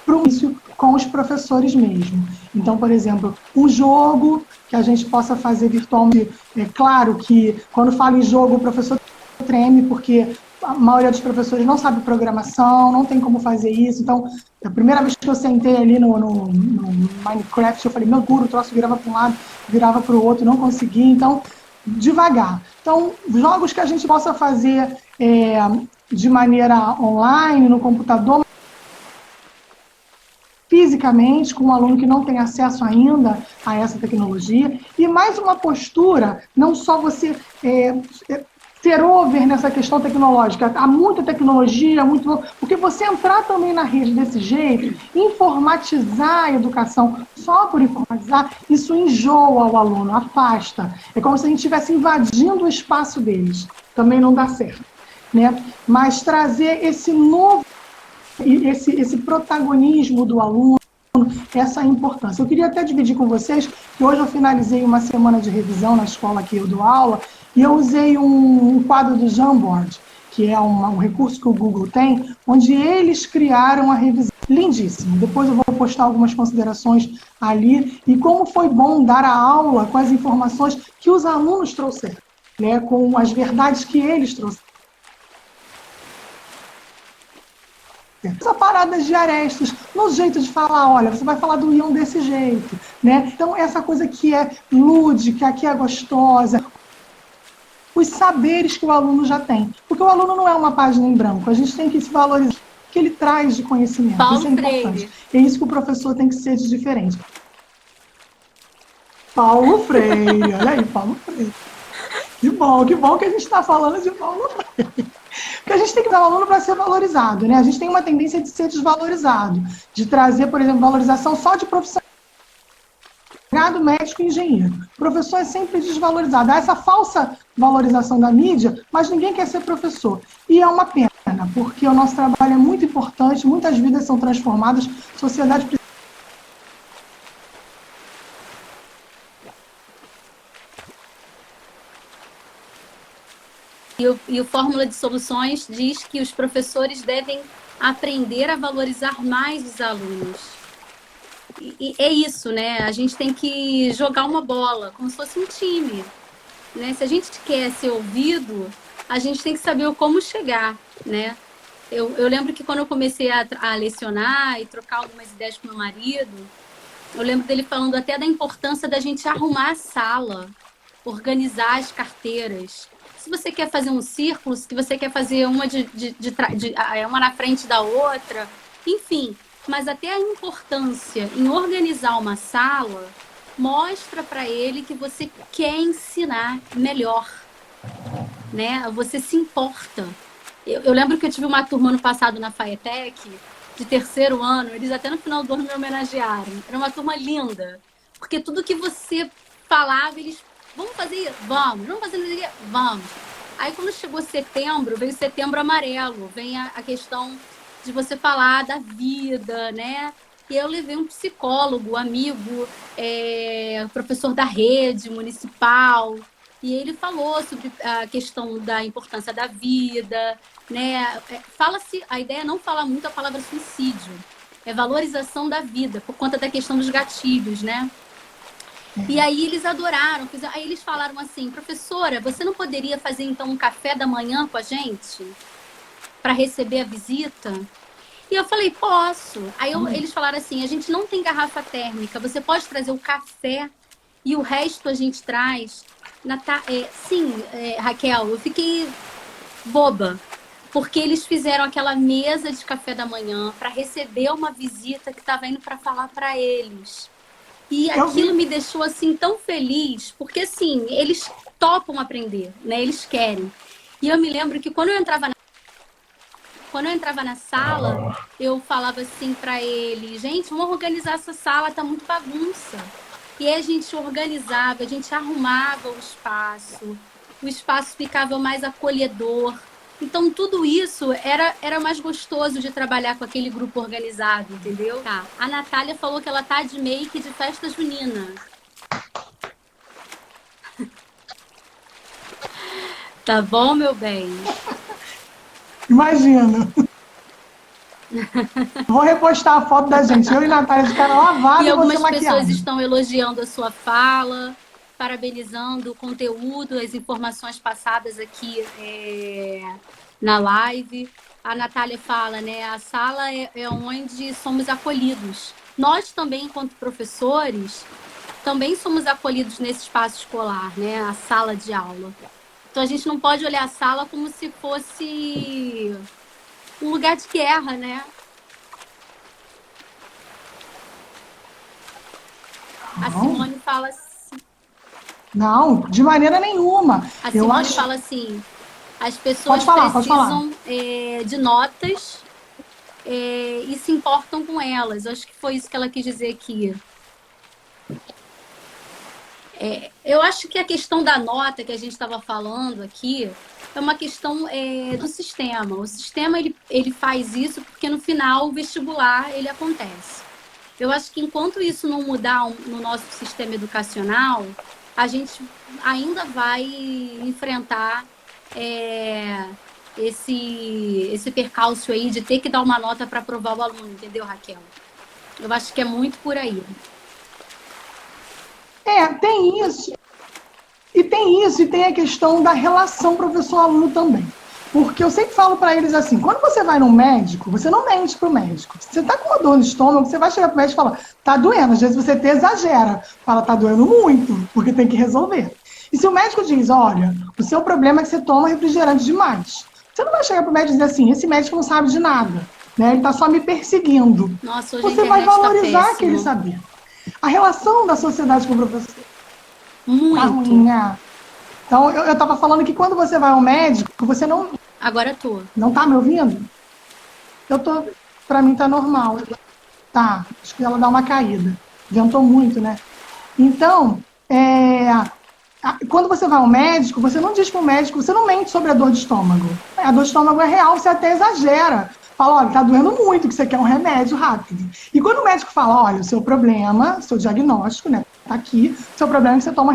Speaker 2: para o início, com os professores mesmo. Então, por exemplo, um jogo que a gente possa fazer virtualmente. É claro que, quando falo em jogo, o professor treme, porque a maioria dos professores não sabe programação, não tem como fazer isso. Então, a primeira vez que eu sentei ali no Minecraft, eu falei, meu Deus, o troço virava para um lado, virava para o outro, não conseguia. Então, devagar. Então, jogos que a gente possa fazer de maneira online, no computador, fisicamente, com um aluno que não tem acesso ainda a essa tecnologia, e mais uma postura, não só você ser over nessa questão tecnológica, há muita tecnologia, porque você entrar também na rede desse jeito, informatizar a educação só por informatizar, isso enjoa o aluno, afasta, é como se a gente estivesse invadindo o espaço deles, também não dá certo, né? Mas trazer esse novo esse protagonismo do aluno, essa importância. Eu queria até dividir com vocês que hoje eu finalizei uma semana de revisão na escola que eu dou aula e eu usei um quadro do Jamboard, que é um recurso que o Google tem, onde eles criaram a revisão. Lindíssimo. Depois eu vou postar algumas considerações ali e como foi bom dar a aula com as informações que os alunos trouxeram, né, com as verdades que eles trouxeram. Essa parada de arestas, no jeito de falar, olha, você vai falar do íon desse jeito, né? Então, essa coisa que é lúdica, que é gostosa, os saberes que o aluno já tem. Porque o aluno não é uma página em branco, a gente tem que se valorizar o que ele traz de conhecimento.
Speaker 1: Paulo
Speaker 2: Isso é importante.
Speaker 1: Freire.
Speaker 2: É isso que o professor tem que ser de diferente. Paulo Freire, olha aí, Paulo Freire. Que bom que a gente está falando de Paulo Freire. Porque a gente tem que dar o aluno para ser valorizado, né? A gente tem uma tendência de ser desvalorizado, de trazer, por exemplo, valorização só de profissional, médico e engenheiro. O professor é sempre desvalorizado. Há essa falsa valorização da mídia, mas ninguém quer ser professor. E é uma pena, porque o nosso trabalho é muito importante, muitas vidas são transformadas, a sociedade precisa.
Speaker 1: E o Fórmula de Soluções diz que os professores devem aprender a valorizar mais os alunos. E é isso, né? A gente tem que jogar uma bola, como se fosse um time, né? Se a gente quer ser ouvido, a gente tem que saber como chegar, né? Eu lembro que quando eu comecei a lecionar e trocar algumas ideias com meu marido, eu lembro dele falando até da importância da gente arrumar a sala, organizar as carteiras. Se você quer fazer um círculo, se você quer fazer uma uma na frente da outra, enfim. Mas até a importância em organizar uma sala mostra para ele que você quer ensinar melhor, né? Você se importa. Eu lembro que eu tive uma turma no passado na FAETEC, de terceiro ano, eles até no final do ano me homenagearam. Era uma turma linda, porque tudo que você falava, eles... Vamos fazer isso? Vamos. Vamos fazer isso? Vamos. Aí, quando chegou setembro, veio Setembro Amarelo. Vem a questão de você falar da vida, né? E eu levei um psicólogo, amigo, professor da rede municipal. E ele falou sobre a questão da importância da vida, né? Fala-se, a ideia é não falar muito a palavra suicídio. É valorização da vida, por conta da questão dos gatilhos, né? E aí eles adoraram. Aí eles falaram assim, professora, você não poderia fazer então um café da manhã com a gente? Para receber a visita? E eu falei, posso. Aí eles falaram assim, a gente não tem garrafa térmica, você pode trazer o café e o resto a gente traz? Sim, Raquel, eu fiquei boba. Porque eles fizeram aquela mesa de café da manhã para receber uma visita que estava indo para falar para eles. E aquilo me deixou, assim, tão feliz, porque, assim, eles topam aprender, né? Eles querem. E eu me lembro que quando eu entrava na sala, eu falava assim para ele, gente, vamos organizar essa sala, tá muito bagunça. E aí a gente organizava, a gente arrumava o espaço ficava mais acolhedor. Então, tudo isso era mais gostoso de trabalhar com aquele grupo organizado, entendeu? Tá. A Natália falou que ela tá de make de festa junina. Tá bom, meu bem?
Speaker 2: Imagina. Vou repostar a foto da gente, eu e Natália de cara lavada
Speaker 1: e algumas
Speaker 2: você
Speaker 1: pessoas estão elogiando a sua fala, parabenizando o conteúdo, as informações passadas aqui na live. A Natália fala, né? A sala é onde somos acolhidos. Nós também, enquanto professores, também somos acolhidos nesse espaço escolar, né? A sala de aula. Então, a gente não pode olhar a sala como se fosse um lugar de guerra, né? A Simone fala assim...
Speaker 2: Não, de maneira nenhuma.
Speaker 1: A Simone fala assim, as pessoas precisam de notas e se importam com elas. Eu acho que foi isso que ela quis dizer aqui. Eu acho que a questão da nota que a gente estava falando aqui é uma questão do sistema. O sistema ele faz isso porque no final o vestibular ele acontece. Eu acho que enquanto isso não mudar no nosso sistema educacional, a gente ainda vai enfrentar esse percalço aí de ter que dar uma nota para aprovar o aluno, entendeu, Raquel? Eu acho que é muito por aí.
Speaker 2: Tem isso. E tem a questão da relação professor-aluno também. Porque eu sempre falo para eles assim, quando você vai no médico, você não mente pro médico. Se você tá com uma dor no estômago, você vai chegar pro médico e falar, tá doendo. Às vezes você até exagera, fala, tá doendo muito, porque tem que resolver. E se o médico diz, olha, o seu problema é que você toma refrigerante demais. Você não vai chegar pro médico e dizer assim, esse médico não sabe de nada, né? Ele tá só me perseguindo.
Speaker 1: Nossa, hoje
Speaker 2: você vai valorizar aquele saber. A relação da sociedade com o professor. Tá
Speaker 1: Muito.
Speaker 2: ruim, né? Então, eu estava falando que quando você vai ao médico, você
Speaker 1: Agora tô.
Speaker 2: não tá me ouvindo? Eu tô, para mim tá normal. Tá, acho que ela dá uma caída. Ventou muito, né? Então, quando você vai ao médico, você não diz para o médico, você não mente sobre a dor de estômago. A dor de estômago é real, você até exagera. Fala, olha, tá doendo muito, que você quer um remédio rápido. E quando o médico fala, olha, o seu problema, seu diagnóstico, né, tá aqui, seu problema é que você toma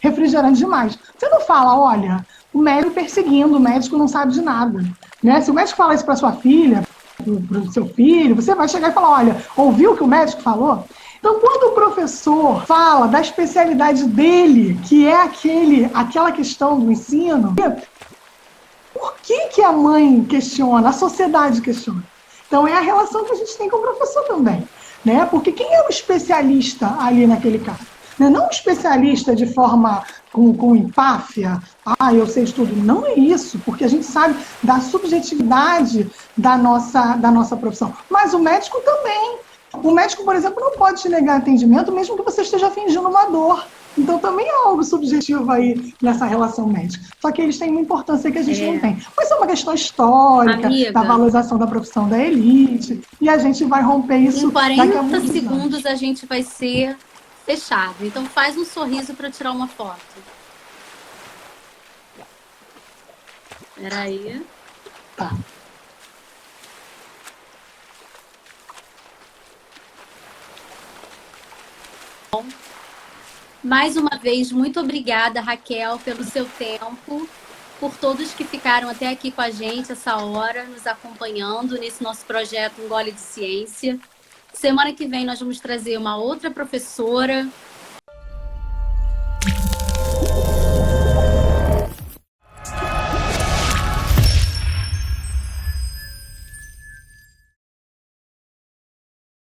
Speaker 2: refrigerante demais. Você não fala, olha, o médico perseguindo, o médico não sabe de nada. Né? Se o médico fala isso para sua filha, para o seu filho, você vai chegar e falar, olha, ouviu o que o médico falou? Então, quando o professor fala da especialidade dele, que é aquela questão do ensino, por que a mãe questiona, a sociedade questiona? Então, é a relação que a gente tem com o professor também. Né? Porque quem é o especialista ali naquele caso? Não um especialista de forma com empáfia, eu sei de tudo. Não é isso, porque a gente sabe da subjetividade da nossa profissão. Mas o médico também. O médico, por exemplo, não pode te negar atendimento mesmo que você esteja fingindo uma dor. Então também há algo subjetivo aí nessa relação médica. Só que eles têm uma importância que a gente não tem. Mas é uma questão histórica,
Speaker 1: Amiga,
Speaker 2: da valorização da profissão da elite, e a gente vai romper isso
Speaker 1: em
Speaker 2: daqui a
Speaker 1: 40
Speaker 2: muitos
Speaker 1: segundos
Speaker 2: anos.
Speaker 1: a gente vai ser fechado. Então faz um sorriso para tirar uma foto. Peraí.
Speaker 2: Tá.
Speaker 1: Mais uma vez, muito obrigada, Raquel, pelo seu tempo, por todos que ficaram até aqui com a gente essa hora, nos acompanhando nesse nosso projeto Um Gole de Ciência. Semana que vem nós vamos trazer uma outra professora